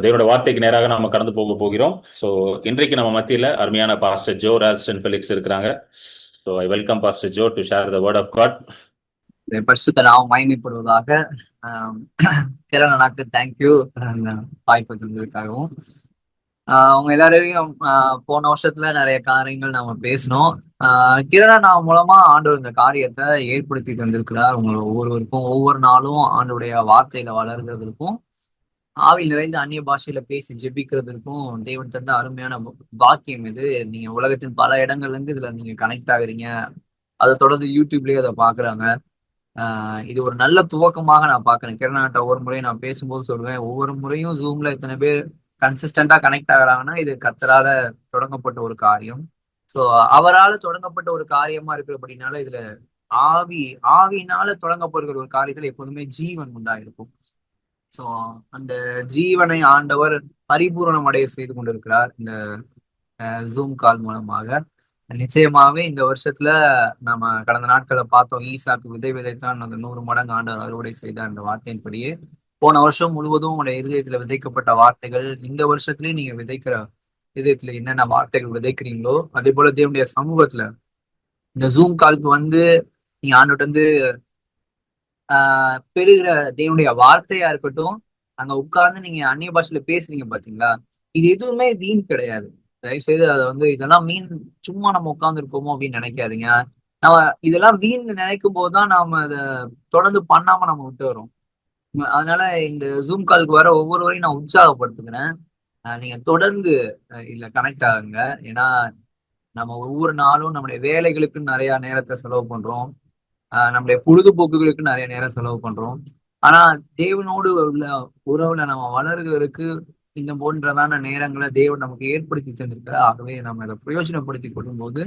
தேவனோட வார்த்தைக்கு நேராக நாம கடந்து போக போகிறோம். ஸோ இன்றைக்கு நம்ம மத்தியில அருமையான பாஸ்டர் ஜோ ரால்ஸ்டன் ஃபெலிக்ஸ் இருக்கிறாங்க. So I welcome pastor Joe to share the word of God. பரிசுத்த நாமம் மகிமைப்படுவதாக. கிரணனாக்கு தேங்க்யூ அந்த வாய்ப்பு தந்ததுக்காகவும். அவங்க எல்லாரையும் போன வருஷத்துல நிறைய காரியங்கள் நாம பேசினோம். கிரணா மூலமா ஆண்டவர் இந்த காரியத்தை ஏற்படுத்தி தந்திருக்கிறார். உங்களை ஒவ்வொருவருக்கும் ஒவ்வொரு நாளும் ஆண்டோடைய வார்த்தையில வளர்கிறதுக்கும் ஆவில் நிறைந்த அந்நிய பாஷையில பேசி ஜெபிக்கிறதுக்கும் தேவன் தந்த அருமையான பாக்கியம் இது. நீங்க உலகத்தின் பல இடங்கள்ல இருந்து இதுல நீங்க கனெக்ட் ஆகுறீங்க. அதை தொடர்ந்து யூடியூப்லயே அதை பாக்குறாங்க. இது ஒரு நல்ல துவக்கமாக நான் பாக்குறேன். கிரணாட்ட ஒவ்வொரு முறையும் நான் பேசும்போது சொல்லுவேன், ஒவ்வொரு முறையும் ஜூம்ல இத்தனை பேர் கன்சிஸ்டண்டா கனெக்ட் ஆகுறாங்கன்னா இது கர்த்தரால தொடங்கப்பட்ட ஒரு காரியம். சோ அவரால் தொடங்கப்பட்ட ஒரு காரியமா இருக்கிறபடினால இதுல ஆவியினால தொடங்கப்படுகிற ஒரு காரியத்துல எப்போதுமே ஜீவன் உண்டாயிருக்கும். சோ அந்த ஜீவனை ஆண்டவர் பரிபூரணம் அடைய செய்து கொண்டிருக்கிறார் இந்த ஜூம் கால் மூலமாக. நிச்சயமாவே இந்த வருஷத்துல நம்ம கடந்த நாட்களை பார்த்தோம், ஈசாக்கு விதை விதைத்தான் அந்த 100 மடங்கு ஆண்டவர் அறுவடை செய்தார். அந்த வார்த்தையின்படியே போன வருஷம் முழுவதும் உங்களுடைய இதயத்துல விதைக்கப்பட்ட வார்த்தைகள் இந்த வருஷத்துலயும் நீங்க விதைக்கிற இதயத்துல என்னென்ன வார்த்தைகள் விதைக்கிறீங்களோ அதே போல தேவனுடைய சமூகத்துல இந்த ஜூம் காலுக்கு வந்து நீங்க ஆண்டுட்டு வந்து பெறுகிற தேவனுடைய வார்த்தையா இருக்கட்டும், அங்க உட்கார்ந்து நீங்க அந்நிய பாஷையில பேசுறீங்க பாத்தீங்களா, இது எதுவுமே வீண் கிடையாது. தயவு செய்து அதை வந்து இதெல்லாம் மீன் சும்மா நம்ம உட்கார்ந்து இருக்கோமோ அப்படின்னு நினைக்காதீங்க. நம்ம இதெல்லாம் வீண் நினைக்கும் போதுதான் நாம அதை தொடர்ந்து பண்ணாம நம்ம விட்டு வரோம். அதனால இந்த ஜூம் காலுக்கு வர ஒவ்வொருவரையும் நான் உற்சாகப்படுத்துக்கிறேன். நீங்க தொடர்ந்து இதுல கனெக்ட் ஆகுங்க. ஏன்னா நம்ம ஒவ்வொரு நாளும் நம்முடைய வேலைகளுக்கு நிறைய நேரத்தை செலவு பண்றோம். நம்முடைய பொழுதுபோக்குகளுக்கு நிறைய நேரம் செலவு பண்றோம். ஆனா தேவனோடு உள்ள உறவுல நம்ம வளர்கிறதுக்கு இந்த போன்றதான நேரங்களை தேவன் நமக்கு ஏற்படுத்தி தந்திருக்க. ஆகவே நம்ம அதை பிரயோஜனப்படுத்தி கொள்ளும் போது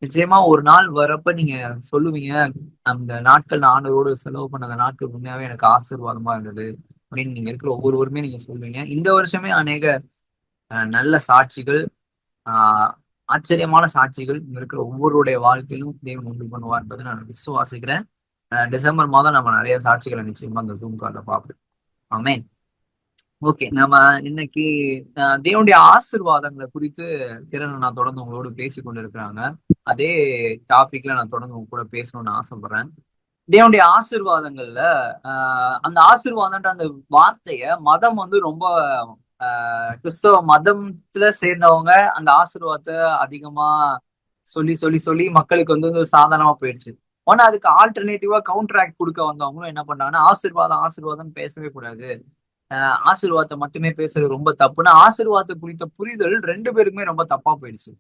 நிச்சயமா ஒரு நாள் வரப்ப நீங்க சொல்லுவீங்க, அந்த நாட்கள் நான் ஆண்டவரோடு செலவு பண்ண அந்த நாட்கள் உண்மையாவே எனக்கு ஆசீர்வாதமா இருந்தது அப்படின்னு நீங்க இருக்கிற ஒவ்வொருவருமே நீங்க சொல்லுவீங்க. இந்த வருஷமே அநேக நல்ல சாட்சிகள், ஆச்சரியமான சாட்சிகள் இங்க இருக்கிற ஒவ்வொருடைய வாழ்க்கையிலும் தேவன் உண்டு பண்ணுவார் என்பதை நான் விசுவாசிக்கிறேன். டிசம்பர் மாதம் நம்ம நிறைய சாட்சிகளை நிச்சயமா அந்த ஜூம் கார்ல பார்ப்போம். ஆமென். ஓகே, நம்ம இன்னைக்கு தேவனுடைய ஆசீர்வாதங்களை குறித்து கிரண் நான் தொடர்ந்து உங்களோட பேசி கொண்டிருக்கிறாங்க. அதே டாபிக்ல நான் தொடர்ந்து உங்க கூட பேசணும்னு ஆசைப்படுறேன். தேவனுடைய ஆசீர்வாதங்கள்ல அந்த ஆசீர்வாதம்ன்ற அந்த வார்த்தைய மதம் வந்து ரொம்ப கிறிஸ்தவ மதத்துல சேர்ந்தவங்க அந்த ஆசீர்வாதத்தை அதிகமா சொல்லி சொல்லி சொல்லி மக்களுக்கு வந்து சாதாரணமா போயிடுச்சு. ஆனா அதுக்கு ஆல்டர்னேட்டிவா கவுண்டர் ஆக்ட் கொடுக்க வந்தவங்களும் என்ன பண்ணாங்கன்னா, ஆசீர்வாதம் ஆசீர்வாதம் பேசவே கூடாது, ஆசீர்வாதத்தை மட்டுமே பேசுறது ரொம்ப தப்புன்னு ஆசீர்வாதத்தை குறித்த புரிதல் ரெண்டு பேருக்குமே ரொம்ப தப்பா போயிடுச்சு.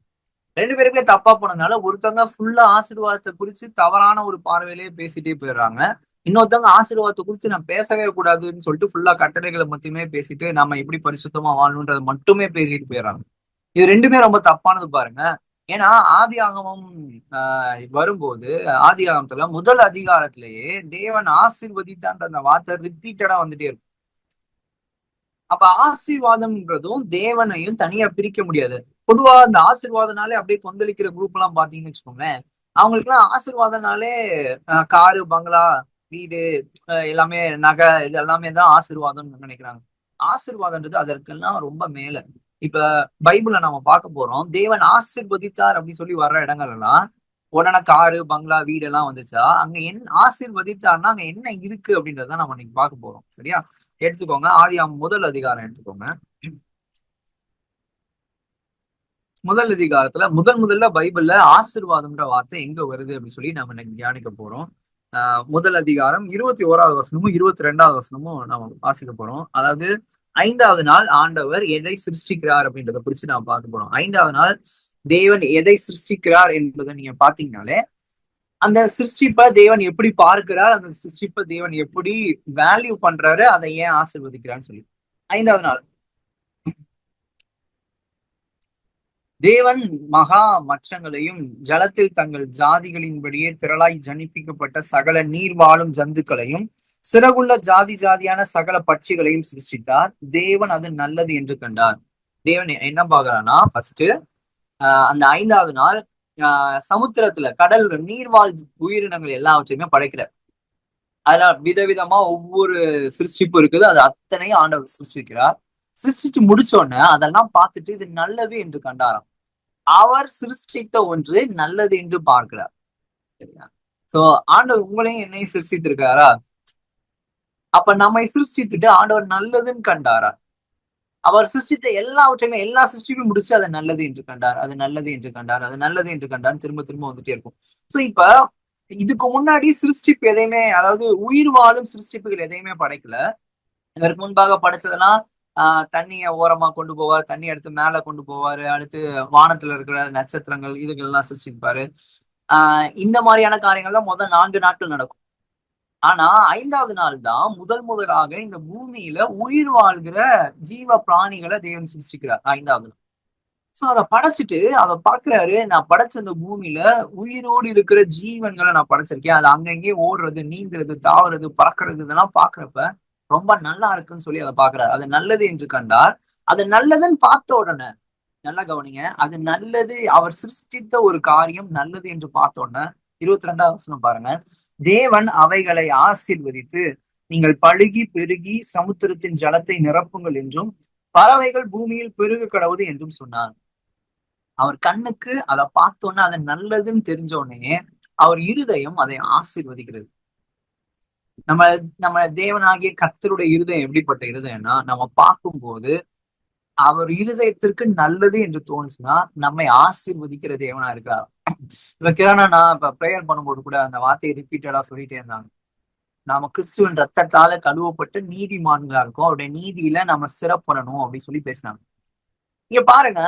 ரெண்டு பேருக்குமே தப்பா போனதுனால ஒருத்தவங்க ஃபுல்லா ஆசீர்வாதத்தை குறிச்சு தவறான ஒரு பார்வையிலேயே பேசிட்டே போயிடுறாங்க. இன்னொருத்தவங்க ஆசீர்வாதத்தை குறித்து நான் பேசவே கூடாதுன்னு சொல்லிட்டு ஃபுல்லா கட்டளைகளை மட்டுமே பேசிட்டு நம்ம எப்படி பரிசுத்தமா வாழணுன்றதை மட்டுமே பேசிட்டு போயிடுறாங்க. இது ரெண்டுமே ரொம்ப தப்பானது பாருங்க. ஏன்னா ஆதி ஆகமம் வரும்போது ஆதி ஆகமத்துல முதல் அதிகாரத்திலேயே தேவன் ஆசீர்வதித்தான்ற அந்த வார்த்தை ரிப்பீட்டடா வந்துட்டே இருக்கும். அப்ப ஆசீர்வாதம்ன்றதும் தேவனையும் தனியா பிரிக்க முடியாது. பொதுவா இந்த ஆசீர்வாதனாலே அப்படியே கொந்தளிக்கிற குரூப் எல்லாம் பாத்தீங்கன்னு வச்சுக்கோங்களேன், அவங்களுக்கு எல்லாம் ஆசீர்வாதனாலே காரு பங்களா வீடு எல்லாமே நகை இது எல்லாமே தான் ஆசீர்வாதம்னு நினைக்கிறாங்க. ஆசீர்வாதம்ன்றது அதற்கெல்லாம் ரொம்ப மேல. இப்ப பைபிள்ல நம்ம பார்க்க போறோம், தேவன் ஆசீர்வதித்தார் அப்படின்னு சொல்லி வர்ற இடங்கள் எல்லாம் உடனே காரு பங்களா வீடு எல்லாம் வந்துச்சா, அங்க என்ன ஆசீர்வதித்தார்னா அங்க என்ன இருக்கு அப்படின்றத நம்ம இன்னைக்கு பார்க்க போறோம். சரியா? எடுத்துக்கோங்க, ஆதியாகமம் முதல் அதிகாரம் எடுத்துக்கோங்க. முதல் அதிகாரத்துல முதல்ல பைபிள்ல ஆசீர்வாதம்ன்ற வார்த்தை எங்க வருது அப்படின்னு சொல்லி நம்ம இன்னைக்கு தியானிக்க போறோம். முதல் அதிகாரம் 21வது வசனமும் 22வது வசனமும் நாம வாசிக்க போறோம். அதாவது 5வது நாள் ஆண்டவர் எதை சிருஷ்டிக்கிறார் அப்படின்றத குறிச்சு நாம பார்க்க போறோம். 5வது நாள் தேவன் எதை சிருஷ்டிக்கிறார் என்பதை நீங்க பாத்தீங்கன்னாலே அந்த சிருஷ்டிப்பை தேவன் எப்படி பார்க்கிறார், அந்த சிருஷ்டிப்பை தேவன் எப்படி வேல்யூ பண்றாரு, அதை ஏன் ஆசீர்வதிக்கிறான்னு சொல்லி 5வது நாள் தேவன் மகா மச்சங்களையும் ஜலத்தில் தங்கள் ஜாதிகளின்படியே திரளாய் ஜனிப்பிக்கப்பட்ட சகல நீர் வாழும் ஜந்துக்களையும் சிறகுள்ள ஜாதி ஜாதியான சகல பட்சிகளையும் சிருஷ்டித்தார். தேவன் அது நல்லது என்று கண்டார். தேவன் என்ன பாக்குறான்னா, ஃபர்ஸ்ட் அந்த 5வது நாள் சமுத்திரத்துல கடல் நீர்வாழ் உயிரினங்கள் எல்லாவற்றையுமே படைக்கிறார். அதுல விதவிதமா ஒவ்வொரு சிருஷ்டிப்பு இருக்குது, அது அத்தனையும் ஆண்டவர் சிருஷ்டிக்கிறார். சிருஷ்டிச்சு முடிச்சோடனே அதெல்லாம் பார்த்துட்டு இது நல்லது என்று கண்டாராம். அவர் சிருஷ்டித்த ஒன்று நல்லது என்று பார்க்கிறார். சரியா? சோ ஆண்டவர் உங்களையும் என்னையும் சிருஷ்டித்திருக்காரா? அப்ப நம்மை சிருஷ்டித்துட்டு ஆண்டவர் நல்லதுன்னு கண்டாரா? அவர் சிருஷ்டித்த எல்லாவற்றையுமே எல்லா சிருஷ்டிப்பையும் முடிச்சு அதை நல்லது என்று கண்டார், அது நல்லது என்று கண்டார், அது நல்லது என்று கண்டார், திரும்ப திரும்ப வந்துட்டே இருக்கும். சோ இப்ப இதுக்கு முன்னாடி சிருஷ்டிப்பு எதையுமே, அதாவது உயிர் வாழும் சிருஷ்டிப்புகள் எதையுமே படைக்கல. இதற்கு முன்பாக படைச்சதெல்லாம் தண்ணிய ஓரமா கொண்டு போவார், தண்ணி எடுத்து மேல கொண்டு போவாரு, அடுத்து வானத்துல இருக்கிற நட்சத்திரங்கள் இதுகள்லாம் சிருஷ்டிப்பாரு. இந்த மாதிரியான காரியங்கள் தான் முதல் 4 நாட்கள் நடக்கும். ஆனா 5வது நாள் தான் முதல் முதலாக இந்த பூமியில உயிர் வாழ்கிற ஜீவ பிராணிகளை தேவன் சிருஷ்டிக்கிறார் 5வது நாள். சோ அதை படைச்சிட்டு அதை பாக்குறாரு, நான் படைச்ச அந்த பூமியில உயிரோடு இருக்கிற ஜீவன்களை நான் படைச்சிருக்கேன். அது அங்கங்கே ஓடுறது, நீந்துறது, தாவறது, பறக்கிறது, இதெல்லாம் பாக்குறப்ப ரொம்ப நல்லா இருக்குன்னு சொல்லி அதை பாக்குறாரு. அது நல்லது என்று கண்டார். அது நல்லதுன்னு பார்த்த உடனே, நல்லா கவனிங்க, அது நல்லது, அவர் சிருஷ்டித்த ஒரு காரியம் நல்லது என்று பார்த்த உடனே 22வது வசனம் பாருங்க. தேவன் அவைகளை ஆசீர்வதித்து, நீங்கள் பழுகி பெருகி சமுத்திரத்தின் ஜலத்தை நிரப்புங்கள் என்றும் பறவைகள் பூமியில் பெருக கடவுது என்றும் சொன்னார். அவர் கண்ணுக்கு அதை பார்த்தோன்னே அது நல்லதுன்னு தெரிஞ்ச உடனே அவர் இருதயம் அதை ஆசீர்வதிக்கிறது. நம்ம நம்ம தேவனாகிய கர்த்தருடைய இருதயம் எப்படிப்பட்ட இருதயம்னா, நம்ம பார்க்கும்போது அவர் இருதயத்திற்கு நல்லது என்று தோணுச்சுன்னா நம்மை ஆசீர்வதிக்கிற தேவனா இருக்கார். இப்ப கிரணா, நான் இப்ப பிரேயர் பண்ணும்போது கூட அந்த வார்த்தையை ரிப்பீட்டடா சொல்லிட்டே இருந்தாங்க. நாம கிறிஸ்துவின் ரத்தத்தால கழுவப்பட்டு நீதிமான்களா இருக்கோம், அவருடைய நீதியில நம்ம சிறப்படணும் அப்படின்னு சொல்லி பேசினாங்க. இங்க பாருங்க,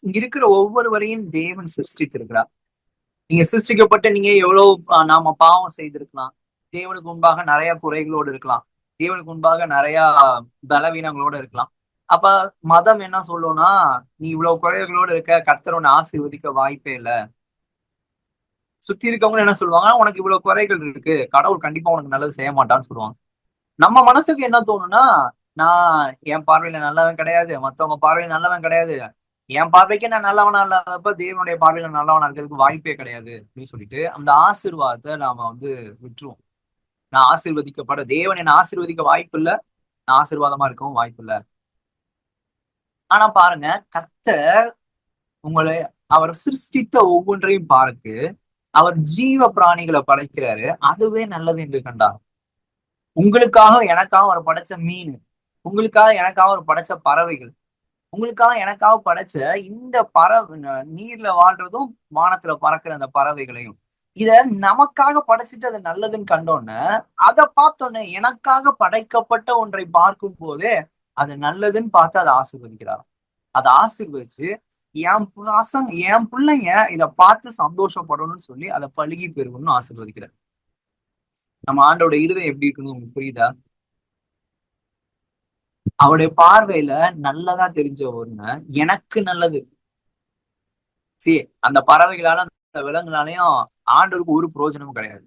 இங்க இருக்கிற ஒவ்வொருவரையும் தேவன் சிருஷ்டித்திருக்கிறார். நீங்க சிருஷ்டிக்கப்பட்ட நீங்க எவ்வளவு நாம பாவம் செய்திருக்கலாம், தேவனுக்கு முன்பாக நிறைய குறைகளோடு இருக்கலாம், தேவனுக்கு முன்பாக நிறைய பலவீனங்களோட இருக்கலாம். அப்ப மதம் என்ன சொல்லும்னா, நீ இவ்வளவு குறைகளோடு இருக்க, கர்த்தர் உன்னை ஆசீர்வதிக்க வாய்ப்பே இல்லை. சுத்தி இருக்கவங்க என்ன சொல்லுவாங்க, உனக்கு இவ்வளவு குறைகள் இருக்கு, கடவுள் கண்டிப்பா உனக்கு நல்லது செய்ய மாட்டான்னு சொல்லுவாங்க. நம்ம மனசுக்கு என்ன தோணும்னா, நான் என் பார்வையில நல்லவன் கிடையாது, மத்தவங்க பார்வையில நல்லவன் கிடையாது, என் பார்வைக்கு நான் நல்லவனா இல்லாதப்ப தேவனுடைய பார்வையில நல்லவனா இருக்கிறதுக்கு வாய்ப்பே கிடையாது அப்படின்னு சொல்லிட்டு அந்த ஆசீர்வாதத்தை நாம விட்டுருவோம். நான் ஆசீர்வதிக்கப்பட, தேவன் என்ன ஆசீர்வதிக்க வாய்ப்பு இல்லை, நான் ஆசீர்வாதமா இருக்கவும் வாய்ப்பு இல்லை. ஆனா பாருங்க, கர்த்தர் உங்களை, அவர் சிருஷ்டித்த ஒவ்வொன்றையும் பார்த்து அவர் ஜீவ பிராணிகளை படைக்கிறாரு, அதுவே நல்லது என்று கண்டார். உங்களுக்காக எனக்காக அவர் படைச்ச மீன், உங்களுக்காக எனக்காக அவர் படைச்ச பறவைகள், உங்களுக்காக எனக்காக படைச்ச இந்த நீர்ல வாழ்றதும் வானத்துல பறக்கிற அந்த பறவைகளையும், இத நமக்காக படைச்சிட்டு அது நல்லதுன்னு கண்டோன்னு, அதை பார்த்தோன்னே எனக்காக படைக்கப்பட்ட ஒன்றை பார்க்கும் போதே அது நல்லதுன்னு பார்த்து அதை ஆசீர்வதிக்கிறார். அதை ஆசீர்வதிச்சு என் பிள்ளைங்க இதை பார்த்து சந்தோஷப்படணும்னு சொல்லி அதை பழுகி பெருகணும்னு ஆசீர்வதிக்கிறார். நம்ம ஆண்டோட இருதயம் எப்படி இருக்குன்னு உங்களுக்கு புரியுதா? அவருடைய பார்வையில நல்லதா தெரிஞ்ச ஒண்ணு எனக்கு நல்லது. அந்த பறவைகளால அந்த விலங்குனாலையும் ஆண்டவருக்கு ஒரு பிரயோஜனமும் கிடையாது.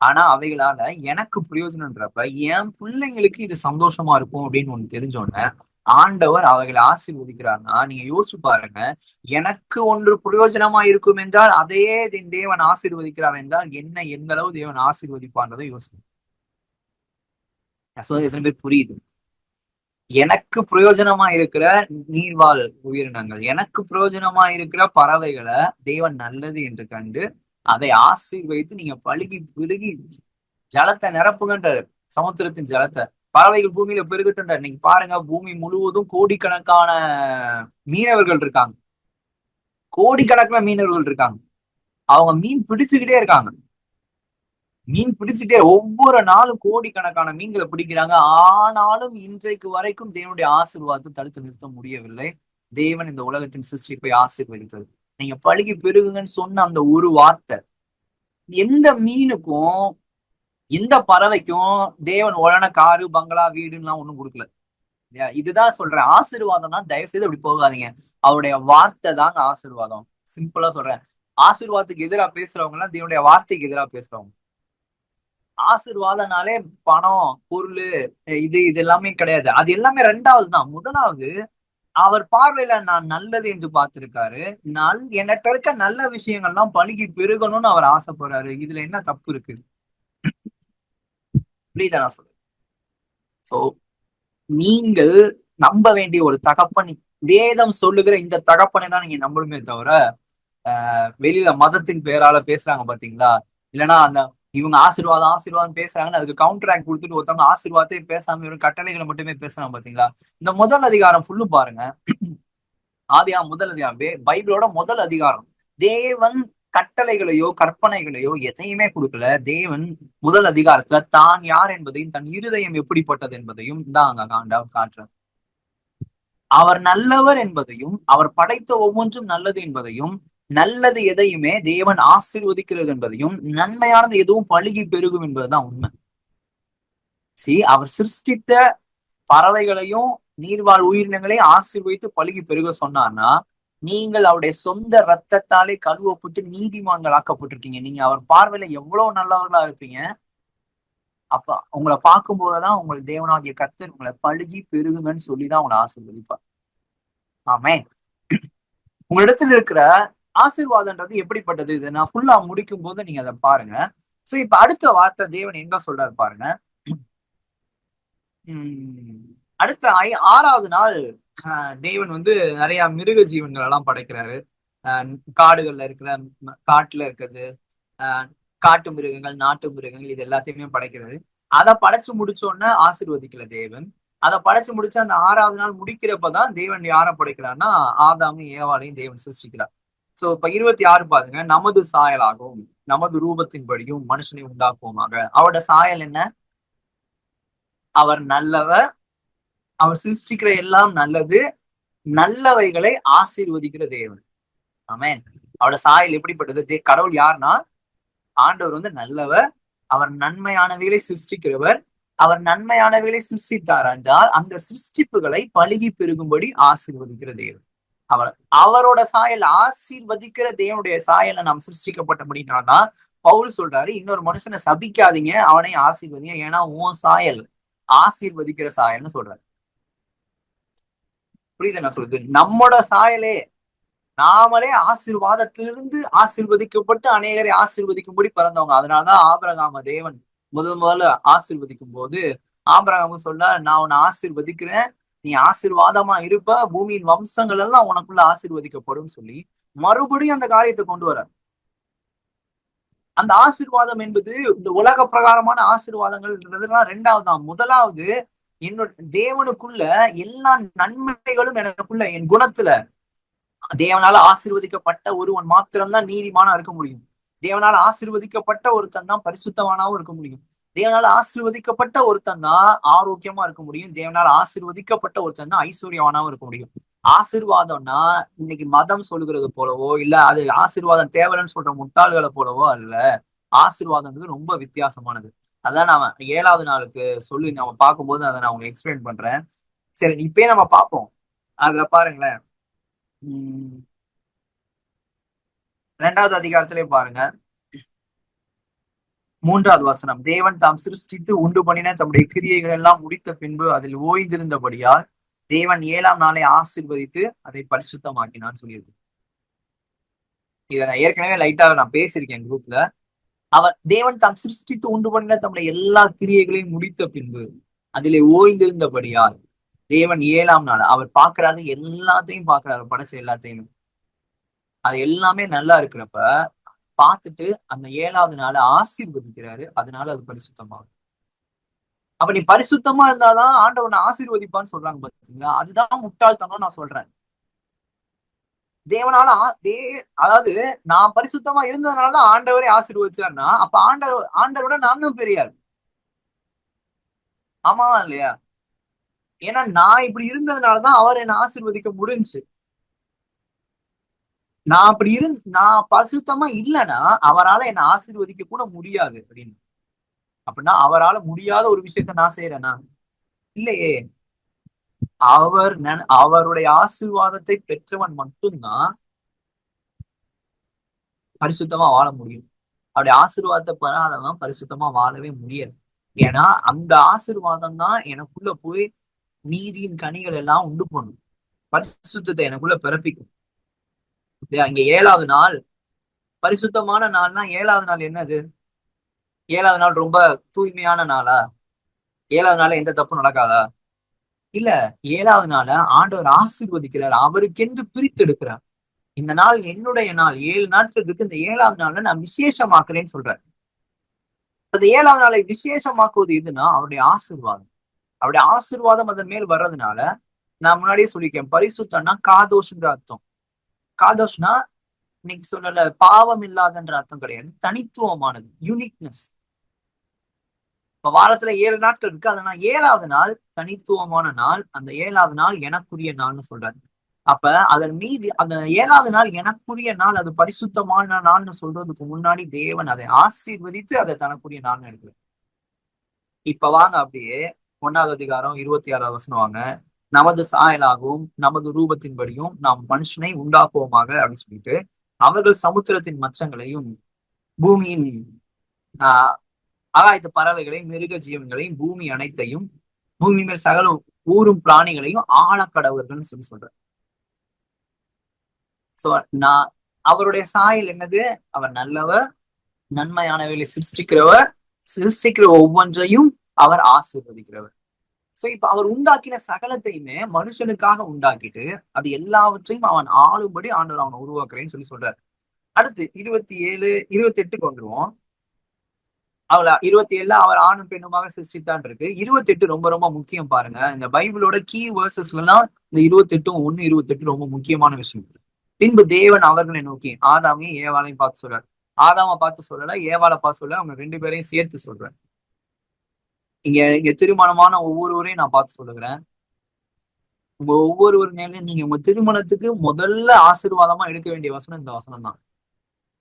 ஆனா அவைகளால எனக்கு பிரயோஜனம்ன்றப்ப என் பிள்ளைங்களுக்கு இது சந்தோஷமா இருக்கும் அப்படின்னு ஒண்ணு தெரிஞ்சோடனே ஆண்டவர் அவைகளை ஆசீர்வதிக்கிறார்னா, நீங்க யோசிச்சு பாருங்க, எனக்கு ஒன்று பிரயோஜனமா இருக்கும் என்றால் அதே தேவன் ஆசீர்வதிக்கிறார் என்றால் என்ன, எந்த அளவு தேவன் ஆசீர்வதிப்பான்றதை யோசிச்சு. நான் சொல்றது எத்தனை பேர் புரியுது? எனக்கு பிரயோஜனமா இருக்கிற நீர்வாழ் உயிரினங்கள், எனக்கு பிரயோஜனமா இருக்கிற பறவைகளை தேவன் நல்லது என்று கண்டு அதை ஆசீர்வதித்து நீங்க பழுகி பெருகி ஜலத்தை நிரப்புகின்றார், சமுத்திரத்தின் ஜலத்தை, பறவைகள் பூமியில பெருகட்டுன்றார். நீங்க பாருங்க, பூமி முழுவதும் கோடிக்கணக்கான மீனவர்கள் இருக்காங்க, கோடிக்கணக்கில் மீனவர்கள் இருக்காங்க. அவங்க மீன் பிடிச்சுக்கிட்டே இருக்காங்க, மீன் பிடிச்சிட்டே ஒவ்வொரு நாளும் கோடிக்கணக்கான மீன்களை பிடிக்கிறாங்க. ஆனாலும் இன்றைக்கு வரைக்கும் தேவனுடைய ஆசீர்வாதத்தை தடுத்து நிறுத்த முடியவில்லை. தேவன் இந்த உலகத்தின் சிருஷ்டிப்பை ஆசீர்வதித்தது. நீங்க பழுகி பெருகுங்கன்னு சொன்ன அந்த ஒரு வார்த்தை எந்த மீனுக்கும் எந்த பறவைக்கும் தேவன் உடனே காரு பங்களா வீடுலாம் ஒண்ணும் கொடுக்கல. இதுதான் சொல்றேன், ஆசீர்வாதம்னா தயவு செய்து அப்படி போகாதீங்க. அவருடைய வார்த்தை தாங்க ஆசீர்வாதம். சிம்பிளா சொல்றேன், ஆசீர்வாதத்துக்கு எதிராக பேசுறவங்க எல்லாம் தேவனுடைய வார்த்தைக்கு எதிராக பேசுறவங்க. ஆசீர்வாதனாலே பணம் பொருள் இது எல்லாமே கிடையாது. அது எல்லாமே ரெண்டாவது தான். முதலாவது அவர் பார்வையில நான் நல்லது என்று பார்த்திருக்காரு. என்கிட்ட இருக்க நல்ல விஷயங்கள்லாம் பழுகி பெருகணும்னு அவர் ஆசைப்படுறாரு. இதுல என்ன தப்பு இருக்கு? புரியுதா நான் சொல்றேன்? சோ நீங்கள் நம்ப வேண்டிய ஒரு தகப்பன். வேதம் சொல்லுகிற இந்த தகப்பனை தான் நீங்க நம்பணுமே தவிர வெளியில மதத்தின் பேரால பேசுறாங்க பாத்தீங்களா? இல்லைன்னா அந்த இவங்க ஆசீர்வாதம் ஆசீர்வாதம் பேசுறாங்கன்னு அதுக்கு கவுண்டர் கொடுத்துட்டு ஒருத்தவங்க ஆசீர்வாதத்தை பேசாம வெறும் கட்டளைகளை மட்டுமே பேசுறாங்க பாத்தீங்களா? இந்த முதல் அதிகாரம் ஃபுல்லு பாருங்க. முதல் அதிகாரம் பைபிளோட முதல் அதிகாரம். தேவன் கட்டளைகளையோ கற்பனைகளையோ எதையுமே கொடுக்கல. தேவன் முதல் அதிகாரத்துல தான் யார் என்பதையும் தன் இருதயம் எப்படிப்பட்டது என்பதையும் தான் அங்க காட்டுறார். அவர் நல்லவர் என்பதையும் அவர் படைத்த ஒவ்வொன்றும் நல்லது என்பதையும் நல்லது எதையுமே தேவன் ஆசீர்வதிக்கிறது என்பதையும் நன்மையானது எதுவும் பழுகி பெருகும் என்பதுதான் உண்மை. அவர் சிருஷ்டித்த பறவைகளையும் நீர்வாழ் உயிரினங்களையும் ஆசீர்வதித்து பழுகி பெருக சொன்னார்னா, நீங்கள் அவருடைய சொந்த ரத்தத்தாலே கழுவப்பட்டு நீதிமான்கள் ஆக்கப்பட்டிருக்கீங்க. நீங்க அவர் பார்வையில எவ்வளவு நல்லவர்களா இருப்பீங்க. அப்ப உங்களை பார்க்கும் போதெல்லாம் உங்கள் தேவனாகிய கர்த்தர் உங்களை பழுகி பெருகுங்கன்னு சொல்லிதான் உங்களை ஆசீர்வதிப்பார். ஆமே. உங்களிடத்துல இருக்கிற ஆசீர்வாதம்ன்றது எப்படிப்பட்டது? இதை நான் ஃபுல்லா முடிக்கும் போது நீங்க அதை பாருங்க. சோ இப்ப அடுத்த வார்த்தை தேவன் எங்க சொல்றாரு பாருங்க. அடுத்த 6வது நாள் தேவன் நிறைய மிருக ஜீவன்கள் எல்லாம் படைக்கிறாரு. காடுகள்ல இருக்கிற காட்டுல இருக்கிறது காட்டு மிருகங்கள் நாட்டு மிருகங்கள் இது எல்லாத்தையுமே படைக்கிறது. அதை படைச்சு முடிச்சோடனே ஆசீர்வதிக்கல தேவன். அதை படைச்சு முடிச்சு அந்த 6வது நாள் முடிக்கிறப்பதான் தேவன் யாரை படைக்கிறார்னா ஆதாமும் ஏவாளையும் தேவன் சிருஷ்டிக்கிறார். சோ இப்ப 26 பாருங்க. நமது சாயலாகவும் நமது ரூபத்தின்படியும் மனுஷனை உண்டாக்குவோமாக. அவரோட சாயல் என்ன? அவர் நல்லவர். அவர் சிருஷ்டிக்கிற எல்லாம் நல்லது. நல்லவைகளை ஆசீர்வதிக்கிற தேவன். ஆமென். அவரோட சாயல் எப்படிப்பட்டது? கடவுள் யாருன்னா ஆண்டவர் நல்லவர். அவர் நன்மையானவைகளை சிருஷ்டிக்கிறவர். அவர் நன்மையானவைகளை சிருஷ்டித்தார் என்றால் அந்த சிருஷ்டிப்புகளை பழுகி பெருகும்படி ஆசீர்வதிக்கிற தேவன். அவரோட சாயல் ஆசீர்வதிக்கிற தேவனுடைய சாயலை நாம் சிருஷ்டிக்கப்பட்டபடினால்தான் பவுல் சொல்றாரு, இன்னொரு மனுஷனை சபிக்காதீங்க, அவனை ஆசீர்வதிங்க, ஏன்னா உன் சாயல் ஆசீர்வதிக்கிற சாயல்னு சொல்றாரு. புரியுது என்ன சொல்றது? நம்மோட சாயலே நாமளே ஆசீர்வாதத்திலிருந்து ஆசீர்வதிக்கப்பட்டு அநேகரை ஆசீர்வதிக்கும்படி பிறந்தவங்க. அதனாலதான் ஆபிரகாம தேவன் முதல்ல ஆசீர்வதிக்கும் போது ஆபிரகாமும் சொல்ல, நான் உன்னை ஆசீர்வதிக்கிறேன், நீ ஆசீர்வாதமா இருப்ப, பூமியின் வம்சங்கள் எல்லாம் உனக்குள்ள ஆசீர்வதிக்கப்படும் சொல்லி மறுபடியும் அந்த காரியத்தை கொண்டு வர. அந்த ஆசீர்வாதம் என்பது இந்த உலக பிரகாரமான ஆசீர்வாதங்கள்ன்றதுலாம் 2வது தான். முதலாவது என்னோட தேவனுக்குள்ள எல்லா நன்மைகளும் எனக்குள்ள என் குணத்துல தேவனால ஆசீர்வதிக்கப்பட்ட ஒருவன் மாத்திரம்தான் நீதிமானா இருக்க முடியும். தேவனால ஆசீர்வதிக்கப்பட்ட ஒருத்தன் தான் பரிசுத்தவானாவும் இருக்க முடியும். தேவனால ஆசீர்வதிக்கப்பட்ட ஒருத்தன் தான் ஆரோக்கியமா இருக்க முடியும். தேவனால ஆசீர்வதிக்கப்பட்ட ஒருத்தன் தான் ஐஸ்வர்யவானாவும் இருக்க முடியும். ஆசீர்வாதம்னா இன்னைக்கு மதம் சொல்லுகிறது போலவோ இல்ல அது ஆசீர்வாதம் தேவைன்னு சொல்ற முட்டாள்களை போலவோ அல்ல. ஆசீர்வாதம்ன்றது ரொம்ப வித்தியாசமானது. அதான் நான் 7வது நாளுக்கு சொல்லி நம்ம பார்க்கும்போது அதை நான் உங்களுக்கு எக்ஸ்பிளைன் பண்றேன். சரி, இப்பயே நம்ம பார்ப்போம். அதுல பாருங்களேன். 2வது அதிகாரத்திலே பாருங்க, 3வது வசனம். தேவன் தாம் சிருஷ்டித்து உண்டு பண்ணின தம்முடைய கிரியைகள் எல்லாம் முடித்த பின்பு அதில் ஓய்ந்திருந்தபடியால் தேவன் 7ஆம் நாளை ஆசீர்வதித்து அதை பரிசுத்தமாக்கினான்னு சொல்லியிருக்கு. இதை நான் ஏற்கனவே லைட்டா நான் பேசியிருக்கேன் குரூப்ல. தேவன் தாம் சிருஷ்டித்து உண்டு பண்ணின தம்முடைய எல்லா கிரியைகளையும் முடித்த பின்பு அதிலே ஓய்ந்திருந்தபடியால் தேவன் 7ஆம் நாள் அவர் பாக்குறாரு, எல்லாத்தையும் பாக்குறாரு, படைச்ச எல்லாத்தையும். அது எல்லாமே நல்லா இருக்கிறப்ப பார்த்துட்டு அந்த 7வது நாளை ஆசீர்வதிக்கிறாரு. அதனால அது பரிசுத்தமாகும். அப்ப நீ பரிசுத்தமா இருந்தாதான் ஆண்டவனை ஆசீர்வதிப்பான்னு சொல்றாங்க பாத்தீங்களா? அதுதான் முட்டாள்தனம் நான் சொல்றேன். தேவனால அதாவது நான் பரிசுத்தமா இருந்ததுனாலதான் ஆண்டவரே ஆசீர்வதிச்சாருன்னா அப்ப ஆண்டவரோட நானும் பெரியார். ஆமா இல்லையா? ஏன்னா நான் இப்படி இருந்ததுனாலதான் அவர் என்னை ஆசீர்வதிக்க முடிஞ்சு. நான் பரிசுத்தமா இல்லைன்னா அவரால் என்னை ஆசீர்வதிக்க கூட முடியாது அப்படின்னு. அப்படின்னா அவரால் முடியாத ஒரு விஷயத்த நான் செய்யறேன்னா இல்லையே. அவருடைய ஆசீர்வாதத்தை பெற்றவன் மட்டும்தான் பரிசுத்தமா வாழ முடியும். அவருடைய ஆசீர்வாதத்தை பெறாதவன் பரிசுத்தமா வாழவே முடியாது. ஏன்னா அந்த ஆசீர்வாதம் தான் எனக்குள்ள போய் நீதியின் கனிகள் எல்லாம் உண்டு பண்ணும், பரிசுத்தத்தை எனக்குள்ள பிறப்பிக்கும். இங்க 7வது நாள் பரிசுத்தமான நாள்னா 7வது நாள் என்னது? 7வது நாள் ரொம்ப தூய்மையான நாளா? 7வது நாள் எந்த தப்பும் நடக்காதா? இல்ல, 7வது நாள ஆண்டவர் ஆசீர்வதிக்கிறார், அவருக்கென்று பிரித்து எடுக்கிறார். இந்த நாள் என்னுடைய நாள், 7 நாட்கள் இருக்கு, இந்த 7வது நாள்ல நான் விசேஷமாக்குறேன்னு சொல்றாரு. அந்த 7வது நாளை விசேஷமாக்குவது எதுன்னா அவருடைய ஆசீர்வாதம். அவருடைய ஆசீர்வாதம் அதன் மேல் வர்றதுனால, நான் முன்னாடியே சொல்லியிருக்கேன், பரிசுத்தம்னா காதோஷ்ன்ற அர்த்தம். காதோஷ்னா இன்னைக்கு சொல்லல பாவம் இல்லாதன்ற அர்த்தம் கிடையாது, தனித்துவமானது, யூனிக்னஸ். இப்ப வாரத்துல 7 நாட்கள் இருக்கு, அதனால 7வது நாள் தனித்துவமான நாள், அந்த 7வது நாள் எனக்குரிய நாள்னு சொல்றாரு. அப்ப அதன் மீது அந்த 7வது நாள் எனக்குரிய நாள், அது பரிசுத்தமான நாள்னு சொல்றதுக்கு முன்னாடி தேவன் அதை ஆசீர்வதித்து அதை தனக்குரிய நாள்னு எடுக்கிறார். இப்ப வாங்க அப்படியே 1வது அதிகாரம் 26வது வசனம் வாங்க. நமது சாயலாகவும் நமது ரூபத்தின்படியும் நாம் மனுஷனை உண்டாக்குவோமாக அப்படின்னு சொல்லிட்டு, அவர்கள் சமுத்திரத்தின் மச்சங்களையும் பூமியின் ஆஹ் ஆகாயத்து பறவைகளையும் மிருக ஜீவன்களையும் பூமி அனைத்தையும் பூமி மேல் சகல ஊரும் பிராணிகளையும் ஆழக்கடவர்கள்னு சொல்லி சொல்றார். சோ நான் அவருடைய சாயல் என்னது? அவர் நல்லவர், நன்மையானவர்களை சிருஷ்டிக்கிறவர், சிருஷ்டிக்கிற ஒவ்வொன்றையும் அவர் ஆசீர்வதிக்கிறவர். சோ இப்ப அவர் உண்டாக்கின சகலத்தையுமே மனுஷனுக்காக உண்டாக்கிட்டு அது எல்லாவற்றையும் அவன் ஆளும்படி ஆண்டவர் அவனை உருவாக்குறேன்னு சொல்லி சொல்றாரு. அடுத்து 27, 28க்கு வந்துருவோம். அவள 27 அவர் ஆணும் பெண்ணுமாக சிருஷ்டித்தான் இருக்கு. 28 ரொம்ப ரொம்ப முக்கியம் பாருங்க. இந்த பைபிளோட கீ வேர்சஸ்லாம் இந்த 28 1:28 ரொம்ப முக்கியமான விஷயம். பின்பு தேவன் அவர்களை நோக்கி ஆதாமையும் ஏவாளையும் பார்த்து சொல்றாரு. ஆதாம பார்த்து சொல்லல, ஏவாளை பார்த்து சொல்ல, அவங்க 2 பேரையும் சேர்த்து சொல்றேன். இங்க திருமணமான ஒவ்வொருவரையும் நான் பார்த்து சொல்லுகிறேன். உங்க ஒவ்வொருவர் மேலும் நீங்க உங்க திருமணத்துக்கு முதல்ல ஆசீர்வாதமா எடுக்க வேண்டிய வசனம் இந்த வசனம் தான்.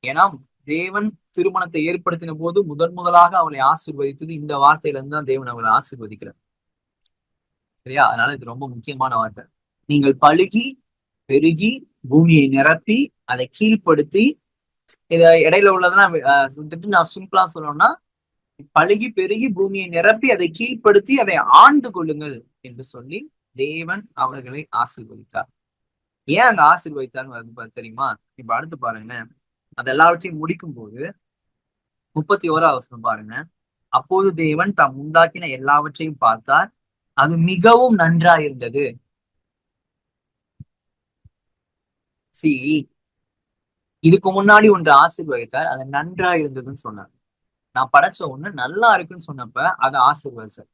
ஏன்னா தேவன் திருமணத்தை ஏற்படுத்தின போது முதலாக அவளை ஆசீர்வதித்தது இந்த வார்த்தையில இருந்து தான் தேவன் அவளை ஆசீர்வதிக்கிறார். சரியா? அதனால இது ரொம்ப முக்கியமான வார்த்தை. நீங்கள் பழுகி பெருகி பூமியை நிரப்பி அதை கீழ்ப்படுத்தி, இத இடையில உள்ளதெல்லாம் சொல்லிட்டு நான் சிம்பிளா சொல்லணும்னா, பழுகி பெருகி பூமியை நிரப்பி அதை கீழ்ப்படுத்தி அதை ஆண்டு கொள்ளுங்கள் என்று சொல்லி தேவன் அவர்களை ஆசீர்வதித்தார். ஏன் அங்க ஆசீர்வதித்தார்னு வருது தெரியுமா? இப்ப அடுத்து பாருங்க, அது எல்லாவற்றையும் முடிக்கும் போது 31வது வசனம் பாருங்க. அப்போது தேவன் தாம் உண்டாக்கின எல்லாவற்றையும் பார்த்தார், அது மிகவும் நன்றாயிருந்தது. சி இதுக்கு முன்னாடி ஒன்று ஆசீர்வதித்தார், அது நன்றா இருந்ததுன்னு சொன்னார். நான் படைச்ச ஒண்ணு நல்லா இருக்குன்னு சொன்னப்ப அதை ஆசீர்வதிச்சார்.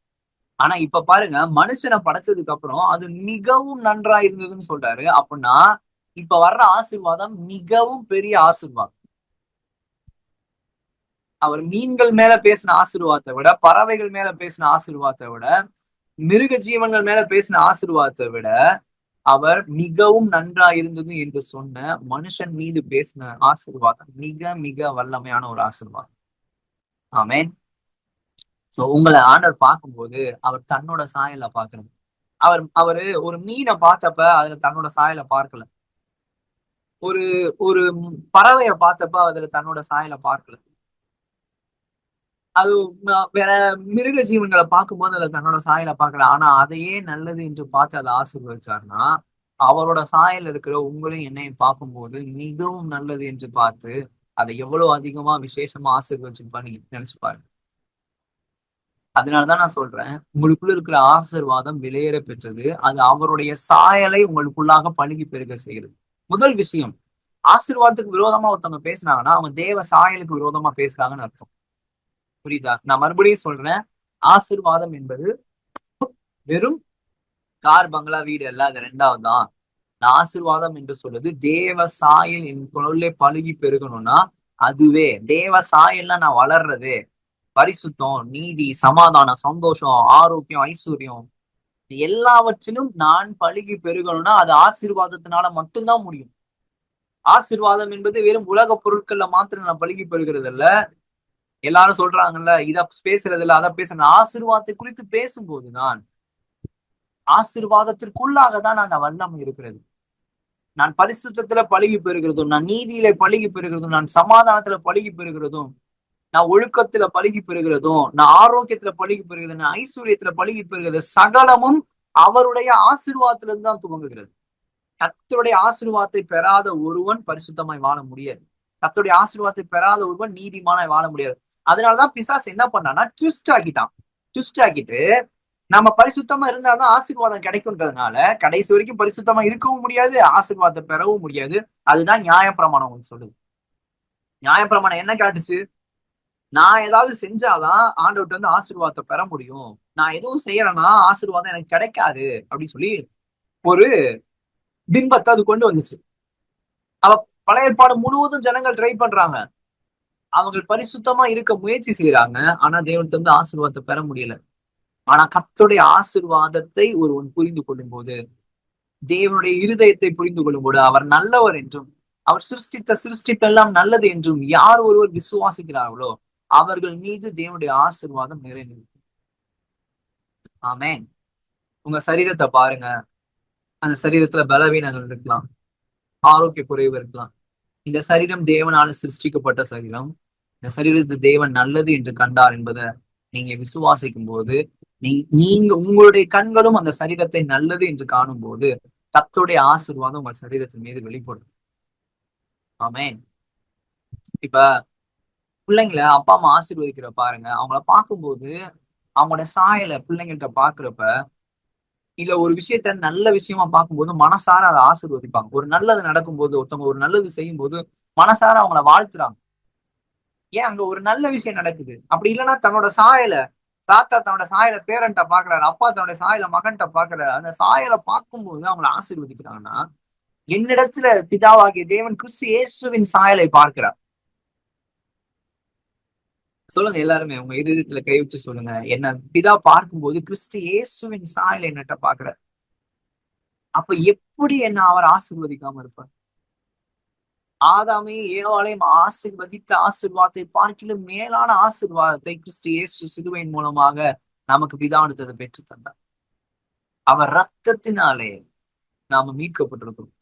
ஆனா இப்ப பாருங்க, மனுஷனை படைச்சதுக்கு அப்புறம் அது மிகவும் நன்றா இருந்ததுன்னு சொல்றாரு. அப்படின்னா இப்ப வர்ற ஆசீர்வாதம் மிகவும் பெரிய ஆசீர்வாதம். அவர் மீன்கள் மேல பேசின ஆசீர்வாதத்தை விட, பறவைகள் மேல பேசின ஆசீர்வாதத்தை விட, மிருக ஜீவன்கள் மேல பேசின ஆசீர்வாதத்தை விட, அவர் மிகவும் நன்றா இருந்தது என்று சொன்ன மனுஷன் மீது பேசின ஆசீர்வாதம் மிக மிக வல்லமையான ஒரு ஆசீர்வாதம். ஆமேன். சோ உங்களை ஆண்டவர் பார்க்கும்போது அவர் தன்னோட சாயல பாக்குறது. அவரு ஒரு மீனை பார்த்தப்ப அதுல தன்னோட சாயலை பார்க்கல. ஒரு ஒரு பறவைய பார்த்தப்ப அதுல தன்னோட சாயல பார்க்கல. அது வேற மிருக ஜீவன்களை பார்க்கும்போது அதுல தன்னோட சாயலை பார்க்கல. ஆனா அதையே நல்லது என்று பார்த்து அதை ஆசீர்வதிச்சாருன்னா, அவரோட சாயல் இருக்கிற உங்களையும் என்னையும் பார்க்கும்போது மிகவும் நல்லது என்று பார்த்து அதை எவ்வளவு அதிகமா விசேஷமா ஆசீர்வதிச்சுப்பான்னு நினைச்சு பாருங்க. அதனாலதான் நான் சொல்றேன், உங்களுக்குள்ள இருக்கிற ஆசீர்வாதம் விலையேற பெற்றது. அது அவருடைய சாயலை உங்களுக்குள்ளாக பழுகி பெருக செய்கிறது. முதல் விஷயம், ஆசீர்வாதத்துக்கு விரோதமா ஒருத்தவங்க பேசினாங்கன்னா அவங்க தேவ சாயலுக்கு விரோதமா பேசுறாங்கன்னு அர்த்தம். புரியுதா? நான் மறுபடியும் சொல்றேன், ஆசீர்வாதம் என்பது வெறும் கார் பங்களா வீடு எல்லாம் அது 2வது தான். ஆசீர்வாதம் என்று சொல்றது தேவ சாயல் எனக்குள்ளே பழுகி பெருகணும்னா, அதுவே தேவ சாயல்னா நான் வளர்றது, பரிசுத்தம், நீதி, சமாதானம், சந்தோஷம், ஆரோக்கியம், ஐஸ்வர்யம் எல்லாவற்றிலும் நான் பழுகி பெருகணும்னா அது ஆசீர்வாதத்தினால மட்டும்தான் முடியும். ஆசீர்வாதம் என்பது வெறும் உலக பொருட்கள்ல மாத்திரம் நான் பழுகி பெறுகிறது இல்ல. எல்லாரும் சொல்றாங்கல்ல, இத பேசுறது இல்ல அதை பேசுறேன். ஆசீர்வாதத்தை குறித்து பேசும்போதுதான் ஆசீர்வாதத்திற்குள்ளாக தான் அந்த வல்லமை இருக்கிறது. நான் பரிசுத்தத்துல பழுகி பெறுகிறதும், நான் நீதியில பழுகி பெறுகிறதும், நான் சமாதானத்துல பழுகி பெறுகிறதும், நான் ஒழுக்கத்துல பழுகி பெறுகிறதும், நான் ஆரோக்கியத்துல பழுகி பெறுகிறது, நான் ஐஸ்வர்யத்துல பழுகி பெறுகிறது, சகலமும் அவருடைய ஆசீர்வாதத்துல இருந்து தான் துவங்குகிறது. கர்த்தருடைய ஆசீர்வாதத்தை பெறாத ஒருவன் பரிசுத்தமாய் வாழ முடியாது. கர்த்தருடைய ஆசீர்வாதத்தை பெறாத ஒருவன் நீதிமானாய் வாழ முடியாது. அதனாலதான் பிசாசு என்ன பண்ணான்னா ட்விஸ்ட் ஆக்கிட்டான். ட்விஸ்ட் ஆக்கிட்டு நம்ம பரிசுத்தமா இருந்தாதான் ஆசீர்வாதம் கிடைக்கும்ன்றதுனால கடைசி வரைக்கும் பரிசுத்தமா இருக்கவும் முடியாது, ஆசீர்வாதத்தை பெறவும் முடியாது. அதுதான் நியாயப்பிரமாணம் உங்களுக்கு சொல்லுது. நியாயப்பிரமாணம் என்ன காட்டுச்சு? நான் ஏதாவது செஞ்சாதான் ஆண்டவர்கிட்ட இருந்து ஆசீர்வாதத்தை பெற முடியும், நான் எதுவும் செய்யறேன்னா ஆசீர்வாதம் எனக்கு கிடைக்காது அப்படின்னு சொல்லி ஒரு பிம்பத்தை அது கொண்டு வந்துச்சு. அவ பழைய ஏற்பாடு முழுவதும் ஜனங்கள் ட்ரை பண்றாங்க, அவங்க பரிசுத்தமா இருக்க முயற்சி செய்யறாங்க, ஆனா தேவன்கிட்ட இருந்து ஆசீர்வாதத்தை பெற முடியல. ஆனா கர்த்தருடைய ஆசீர்வாதத்தை ஒருவன் புரிந்து கொள்ளும் போது, தேவனுடைய இருதயத்தை புரிந்து கொள்ளும் போது, அவர் நல்லவர் என்றும் அவர் சிருஷ்டித்த சிருஷ்டிப்பெல்லாம் நல்லது என்றும் யார் ஒருவர் விசுவாசிக்கிறார்களோ அவர்கள் மீது தேவனுடைய ஆசீர்வாதம் நிறைந்திருக்கும். ஆமென். உங்க சரீரத்தை பாருங்க, அந்த சரீரத்துல பலவீனங்கள் இருக்கலாம், ஆரோக்கிய குறைவு இருக்கலாம். இந்த சரீரம் தேவனால சிருஷ்டிக்கப்பட்ட சரீரம். இந்த சரீரத்தை தேவன் நல்லது என்று கண்டார் என்பதை நீங்க விசுவாசிக்கும் போது, நீங்க உங்களுடைய கண்களும் அந்த சரீரத்தை நல்லது என்று காணும் போது கர்த்தருடைய ஆசீர்வாதம் உங்கள் சரீரத்தின் மீது வெளிப்படும். ஆமென். இப்ப பிள்ளைங்களை அப்பா அம்மா ஆசீர்வதிக்கிற பாருங்க, அவங்கள பார்க்கும்போது அவங்களோட சாயலை பிள்ளைங்கள்ட்ட பாக்குறப்ப, இல்ல ஒரு விஷயத்த நல்ல விஷயமா பார்க்கும்போது மனசார அதை ஆசீர்வதிப்பாங்க. ஒரு நல்லது நடக்கும்போது, ஒருத்தவங்க ஒரு நல்லது செய்யும் போது மனசார அவங்கள வாழ்த்துறாங்க. ஏன்? அங்க ஒரு நல்ல விஷயம் நடக்குது. அப்படி இல்லைன்னா தன்னோட சாயலை, தாத்தா தன்னோட சாயலை பேரன்ட்ட பாக்குறாரு, அப்பா தன்னோட சாயலை மகன்கிட்ட பாக்குறாரு, அந்த சாயலை பார்க்கும்போது அவங்களை ஆசீர்வதிக்கிறாங்கன்னா, என்னிடத்துல பிதாவாகிய தேவன் கிறிஸ்து இயேசுவின் சாயலை பார்க்கிறார். சொல்லுங்க எல்லாருமே, உங்க இதயத்துல கை வச்சு சொல்லுங்க, என்ன பிதா பார்க்கும்போது கிறிஸ்து இயேசுவின் சாயலை என்னட்ட பாக்குறார். அப்ப எப்படி என்ன அவர் ஆசீர்வதிக்காம இருப்பார்? ஆதாமையும் ஏவாளையும் ஆசீர்வதித்த ஆசீர்வாதத்தை பார்க்கிலும் மேலான ஆசீர்வாதத்தை கிறிஸ்து இயேசு சிலுவையின் மூலமாக நமக்கு பிதாவிடத்தை பெற்று தந்தார். அவர் ரத்தத்தினாலே நாம மீட்கப்பட்டிருக்கிறோம்.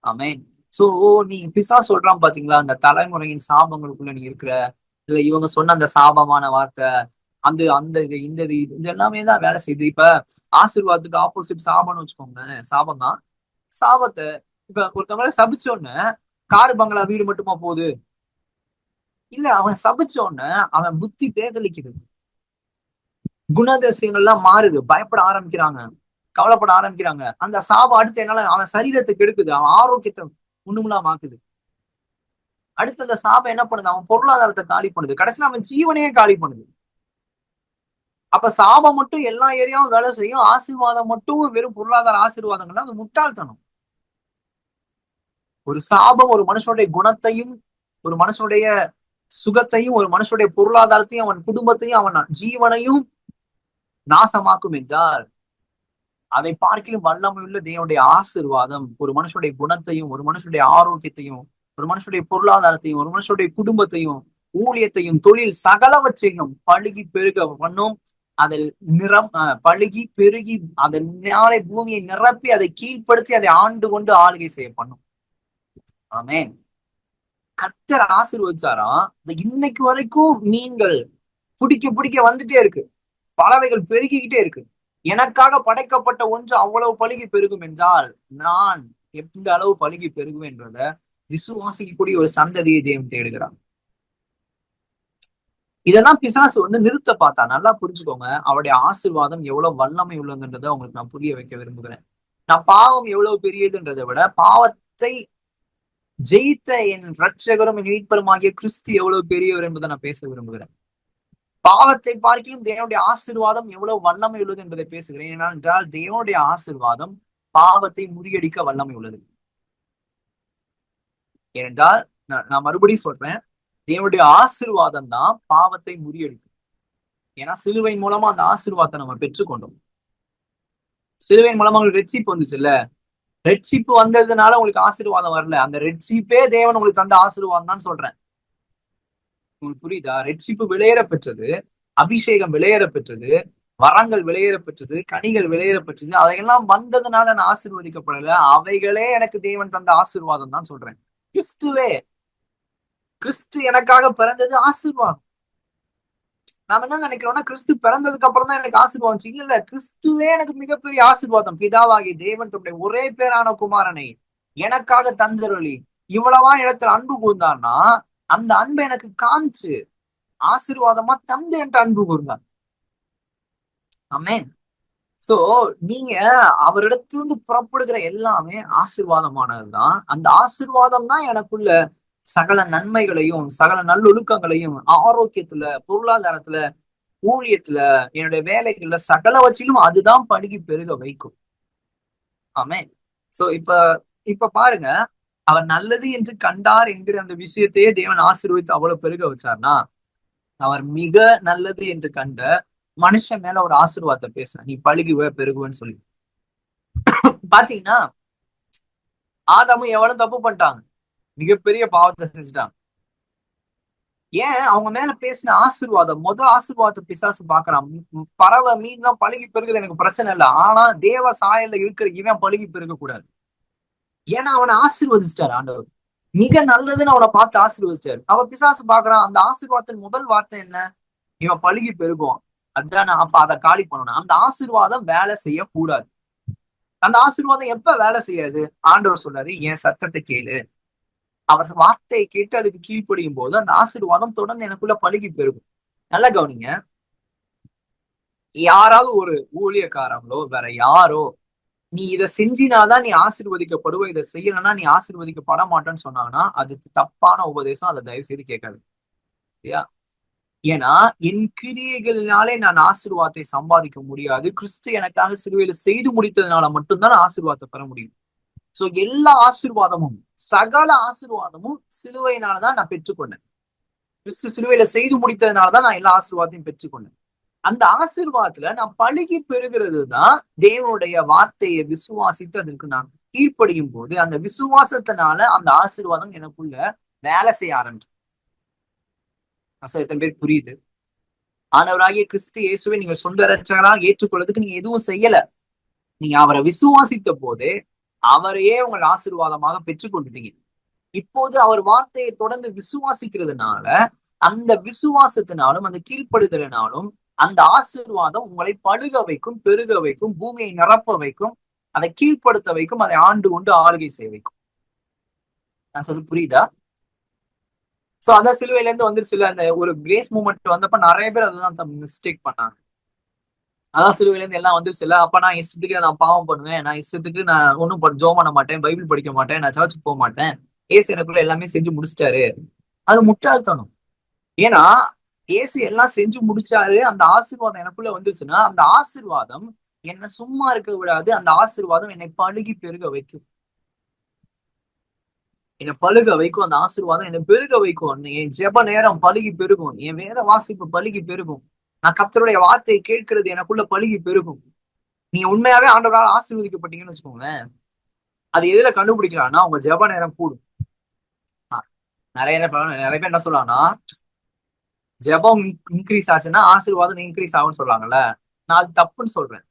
ஆமென். சோ நீ பிசா சொல்றான் பாத்தீங்களா, அந்த தலைமுறையின் சாபங்களுக்குள்ள நீ இருக்கிற, இல்ல இவங்க சொன்ன அந்த சாபமான வார்த்தை, அந்த அந்த இது இந்த இது எல்லாமே தான் வேலை செய்யுது. இப்ப ஆசீர்வாதத்துக்கு ஆப்போசிட் சாபம்னு வச்சுக்கோங்க, சாபம் தான். சாபத்தை இப்ப ஒருத்தவங்களை சபிச்சோன்னு காரு பங்களா வீடு மட்டுமா போகுது? இல்ல, அவன் சபிச்சோன்னு அவன் புத்தி பேதலிக்குது, குணாதிசயங்கள்லாம் மாறுது, பயப்பட ஆரம்பிக்கிறாங்க, கவலைப்பட ஆரம்பிக்கிறாங்க. அந்த சாபம் அடுத்து என்னால அவன் சரீரத்துக்கு எடுக்குது, அவன் ஆரோக்கியத்தை ஒண்ணுமில்லாம. அடுத்து அந்த சாபம் என்ன பண்ணுது? அவன் பொருளாதாரத்தை காலி பண்ணுது, கடைசியில அவன் ஜீவனையே காலி பண்ணுது. அப்ப சாபம் மட்டும் எல்லா ஏரியாவும் வேலை செய்யும், ஆசீர்வாதம் மட்டும் வெறும் பொருளாதார ஆசீர்வாதங்கள்லாம் அது முட்டாள்தனம். ஒரு சாபம் ஒரு மனுஷனுடைய குணத்தையும், ஒரு மனுஷனுடைய சுகத்தையும், ஒரு மனுஷனுடைய பொருளாதாரத்தையும், அவன் குடும்பத்தையும், அவன் ஜீவனையும் நாசமாக்கும் என்றால், அதை பார்க்கிலும் வல்லமையுள்ள தேவனுடைய ஆசீர்வாதம் ஒரு மனுஷனுடைய குணத்தையும், ஒரு மனுஷனுடைய ஆரோக்கியத்தையும், ஒரு மனுஷனுடைய பொருளாதாரத்தையும், ஒரு மனுஷனுடைய குடும்பத்தையும், ஊழியத்தையும், தொழில் சகலவற்றையும் பழுகி பெருக பண்ணும். அதில் பழுகி பெருகி அதனாலே பூமியை நிரப்பி அதை கீழ்ப்படுத்தி அதை ஆண்டு கொண்டு ஆளுகை செய்ய பண்ணும். ஆமென். கர்த்தர் ஆசீர்வதிச்சாராம், இன்னைக்கு வரைக்கும் மீன்கள் பிடிக்க பிடிக்க வந்துட்டே இருக்கு, பறவைகள் பெருகிக்கிட்டே இருக்கு. எனக்காக படைக்கப்பட்ட ஒன்று அவ்வளவு பழுகி பெருகும் என்றால் நான் எந்த அளவு பழுகி பெருகுவேன்றத விசுவாசிக்கக்கூடிய ஒரு சந்ததியை தேவன் தேடுகிறான். இதெல்லாம் பிசாசு நிறுத்த பார்த்தா, நல்லா புரிஞ்சுக்கோங்க, அவருடைய ஆசீர்வாதம் எவ்வளவு வல்லமை உள்ளதுன்றதை உங்களுக்கு நான் புரிய வைக்க விரும்புகிறேன். நான் பாவம் எவ்வளவு பெரியதுன்றதை விட பாவத்தை ஜெயித்த என் ரட்சகரும் என் மீட்பருமாகிய கிறிஸ்து எவ்வளவு பெரியவர் என்பதை நான் பேச விரும்புகிறேன். பாவத்தை பார்க்கிலும் தேவனுடைய ஆசீர்வாதம் எவ்வளவு வல்லமை உள்ளது என்பதை பேசுகிறேன். ஏனென்றால் தேவனுடைய ஆசீர்வாதம் பாவத்தை முறியடிக்க வல்லமை உள்ளது. ஏனென்றால் நான் மறுபடியும் சொல்றேன், தேவனுடைய ஆசீர்வாதம் தான் பாவத்தை முறியடிக்கும். ஏன்னா சிலுவையின் மூலமா அந்த ஆசீர்வாதத்தை நம்ம பெற்றுக்கொண்டோம். சிலுவையின் மூலமா உங்களுக்கு ரெட்சிப்பு வந்துச்சு இல்ல, ரெட்சிப்பு வந்ததுனால உங்களுக்கு ஆசீர்வாதம் வரல, அந்த ரெட்சிப்பே தேவன் உங்களுக்கு தந்த ஆசீர்வாதம் தான் சொல்றேன். உங்களுக்கு புரியுதா? ரெட்சிப்பு விளையேற பெற்றது, அபிஷேகம் விளையேற பெற்றது, வரங்கள் விளையேற பெற்றது, கனிகள் விளையேற பெற்றது, அதையெல்லாம் வந்ததுனால நான் ஆசீர்வதிக்கப்படல, அவைகளே எனக்கு தேவன் தந்த ஆசீர்வாதம் தான் சொல்றேன். கிறிஸ்து எனக்காக பிறந்தது ஆசீர்வாதம். நாம என்ன நினைக்கிறோம்னா, கிறிஸ்து பிறந்ததுக்கு அப்புறம் தான் எனக்கு ஆசீர்வாதம். இல்ல, கிறிஸ்துவே எனக்கு மிகப்பெரிய ஆசீர்வாதம். பிதாவாகி தேவன் தன்னுடைய ஒரே பேரான குமாரனை எனக்காக தந்தருளி இவ்வளவா இடத்துல அன்பு கூர்ந்தான்னா, அந்த அன்பை எனக்கு காமிச்சு ஆசீர்வாதமா தந்து என்ற அன்பு கூர்ந்தார். ஆமென். சோ நீங்க அவரிடத்திலிருந்து புறப்படுகிற எல்லாமே ஆசீர்வாதமானதுதான். அந்த ஆசீர்வாதம் தான் எனக்குள்ள சகல நன்மைகளையும், சகல நல்லொழுக்கங்களையும், ஆரோக்கியத்துல, பொருளாதாரத்துல, ஊழியத்துல, என்னுடைய வேலைகள்ல சகலவற்றிலும் அதுதான் பலுகி பெருக வைக்கும். ஆமென். சோ இப்ப பாருங்க, அவர் நல்லது என்று கண்டார் என்கிற அந்த விஷயத்தையே தேவன் ஆசீர்வதித்து அவ்வளவு பெருக வச்சார்னா, அவர் மிக நல்லது என்று கண்ட மனுஷன் மேல ஒரு ஆசீர்வாதத்தை பேசுறேன், நீ பழுகுவ பெருகுவன்னு சொல்லி. பாத்தீங்கன்னா ஆதாமும் எவ்வளவு தப்பு பண்ணிட்டாங்க, மிகப்பெரிய பாவத்தை செஞ்சுட்டாங்க. ஏன் அவங்க மேல பேசின ஆசீர்வாதம், ஆசீர்வாதத்தை பிசாசு பாக்குறான். பறவை மீன்லாம் பழுகி பெருகுது எனக்கு பிரச்சனை இல்லை, ஆனா தேவ சாயல்ல இருக்கிற இவன் பழுகி பெருக கூடாது. ஏன்னா அவனை ஆசீர்வதிச்சிட்டாரு ஆண்டவர், மிக நல்லதுன்னு அவனை பார்த்து ஆசீர்வதிச்சிட்டாரு. அவ பிசாசு பாக்குறான், அந்த ஆசீர்வாதத்தின் முதல் வார்த்தை என்ன? இவன் பழுகி பெருகுவான். அதுதானே, அப்ப அதை காலி பண்ணணும். அந்த ஆசீர்வாதம் வேலை செய்யக்கூடாது. அந்த ஆசீர்வாதம் எப்ப வேலை செய்யாது? ஆண்டவர் சொல்றாரு, என் சத்தத்தை கேளு. அவர் வார்த்தையை கேட்டு அதுக்கு கீழ்ப்படியும் போது அந்த ஆசீர்வாதம் தொடர்ந்து எனக்குள்ள பழுகி பெருகும். நல்லா கவனிங்க, யாராவது ஒரு ஊழியக்காரங்களோ வேற யாரோ நீ இதை செஞ்சினாதான் நீ ஆசீர்வதிக்கப்படுவ, இதை செய்யலன்னா நீ ஆசீர்வதிக்கப்பட மாட்டேன்னு சொன்னாங்கன்னா அது தப்பான உபதேசம். அதை தயவு செய்து கேட்காது. சரியா? ஏன்னா என் கிரியைகளினாலே நான் ஆசீர்வாதத்தை சம்பாதிக்க முடியாது. கிறிஸ்து எனக்காக சிலுவையில செய்து முடித்ததுனால மட்டும்தான் ஆசீர்வாதத்தை பெற முடியும். சோ எல்லா ஆசீர்வாதமும், சகல ஆசீர்வாதமும் சிலுவையினாலதான் நான் பெற்றுக்கொண்டேன். கிறிஸ்து சிலுவையில செய்து முடித்ததுனாலதான் நான் எல்லா ஆசீர்வாதத்தையும் பெற்றுக்கொண்டேன். அந்த ஆசீர்வாதத்துல நான் பழுகி பெறுகிறது தான் தேவனுடைய வார்த்தையை விசுவாசித்து அதற்கு நான் கீழ்ப்படியும் போது அந்த விசுவாசத்தினால அந்த ஆசீர்வாதம் எனக்குள்ள வேலை செய்ய ஆரம்பிக்கும். எத்தனை பேர் புரியுது? ஆண்டவராகிய கிறிஸ்து இயேசுவை நீங்க சொந்த இரட்சகராக ஏற்றுக்கொள்றதுக்கு நீங்க எதுவும் செய்யல. நீங்க அவரை விசுவாசித்த போதே அவரையே உங்கள் ஆசீர்வாதமாக பெற்றுக்கொண்டுட்டீங்க. இப்போது அவர் வார்த்தையை தொடர்ந்து விசுவாசிக்கிறதுனால அந்த விசுவாசத்தினாலும் அந்த கீழ்ப்படுதலினாலும் அந்த ஆசீர்வாதம் உங்களை பழுக வைக்கும், பெருக வைக்கும், பூமியை நிரப்ப வைக்கும், அதை கீழ்ப்படுத்த வைக்கும், அதை ஆண்டு கொண்டு ஆளுகை செய்ய வைக்கும். நான் சொல்றது புரியுதா? சோ அதான் சிலுவையில இருந்து வந்துருச்சுல, அந்த ஒரு கிரேஸ் மூமெண்ட் வந்தப்ப நிறைய பேர் அதுதான் மிஸ்டேக் பண்ணாங்க. அதான் சிலுவையில இருந்து எல்லாம் வந்துருச்சுல, அப்ப நான் இஷ்டத்துக்கு நான் பாவம் பண்ணுவேன், நான் இஷ்டத்துக்கு நான் ஒன்னும் ஜோம் பண்ண மாட்டேன், பைபிள் படிக்க மாட்டேன், நான் சர்ச்சுக்கு போக மாட்டேன், ஏசு எனக்குள்ள எல்லாமே செஞ்சு முடிச்சிட்டாரு. அது முட்டாள்தனம். ஏன்னா இயேசு எல்லாம் செஞ்சு முடிச்சாரு, அந்த ஆசீர்வாதம் எனக்குள்ள வந்துருச்சுன்னா அந்த ஆசீர்வாதம் என்னை சும்மா இருக்க விடாது. அந்த ஆசீர்வாதம் என்னை பழுகி பெருக வைக்கும், என்னை பழுக வைக்கும். அந்த ஆசீர்வாதம் என்னை பெருக வைக்கும். என் ஜெப நேரம் பழுகி பெருகும், என் வேத வாசிப்பு பழுகி பெருகும், நான் கர்த்தருடைய வார்த்தையை கேட்கிறது எனக்குள்ள பழுகி பெருகும். நீங்க உண்மையாவே ஆண்டவரால் ஆசீர்வதிக்கப்பட்டீங்கன்னு வச்சுக்கோங்களேன், அது எதுல கண்டுபிடிக்கலாம்னா உங்க ஜெப நேரம் கூடும். நிறைய பேர் என்ன சொல்லலாம்னா, ஜெபம் இன்க்ரீஸ் ஆச்சுன்னா ஆசீர்வாதம் இன்க்ரீஸ் ஆகும்னு சொல்றாங்கல்ல. நான் அது தப்புன்னு சொல்றேன்.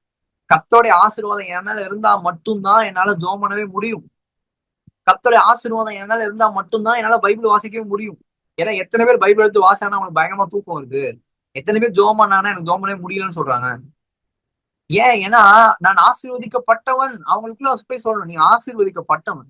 கர்த்தருடைய ஆசீர்வாதம் என் மேல இருந்தா மட்டும்தான் என்னால ஜெபம் பண்ணவே முடியும். கர்த்தருடைய ஆசீர்வாதம் என் மேல இருந்தா மட்டும்தான் என்னால பைபிள் வாசிக்கவே முடியும். ஏன்னா எத்தனை பேர் பைபிள் எடுத்து வாசினா அவங்களுக்கு பயங்கரமா தூக்கம் வருது, எத்தனை பேர் ஜெபம் பண்ணாங்கன்னா எனக்கு ஜெபம் பண்ணவே முடியலன்னு சொல்றாங்க. ஏன்னா நான் ஆசீர்வதிக்கப்பட்டவன். அவங்களுக்குள்ள போய் சொல்லணும், நீ ஆசீர்வதிக்கப்பட்டவன்,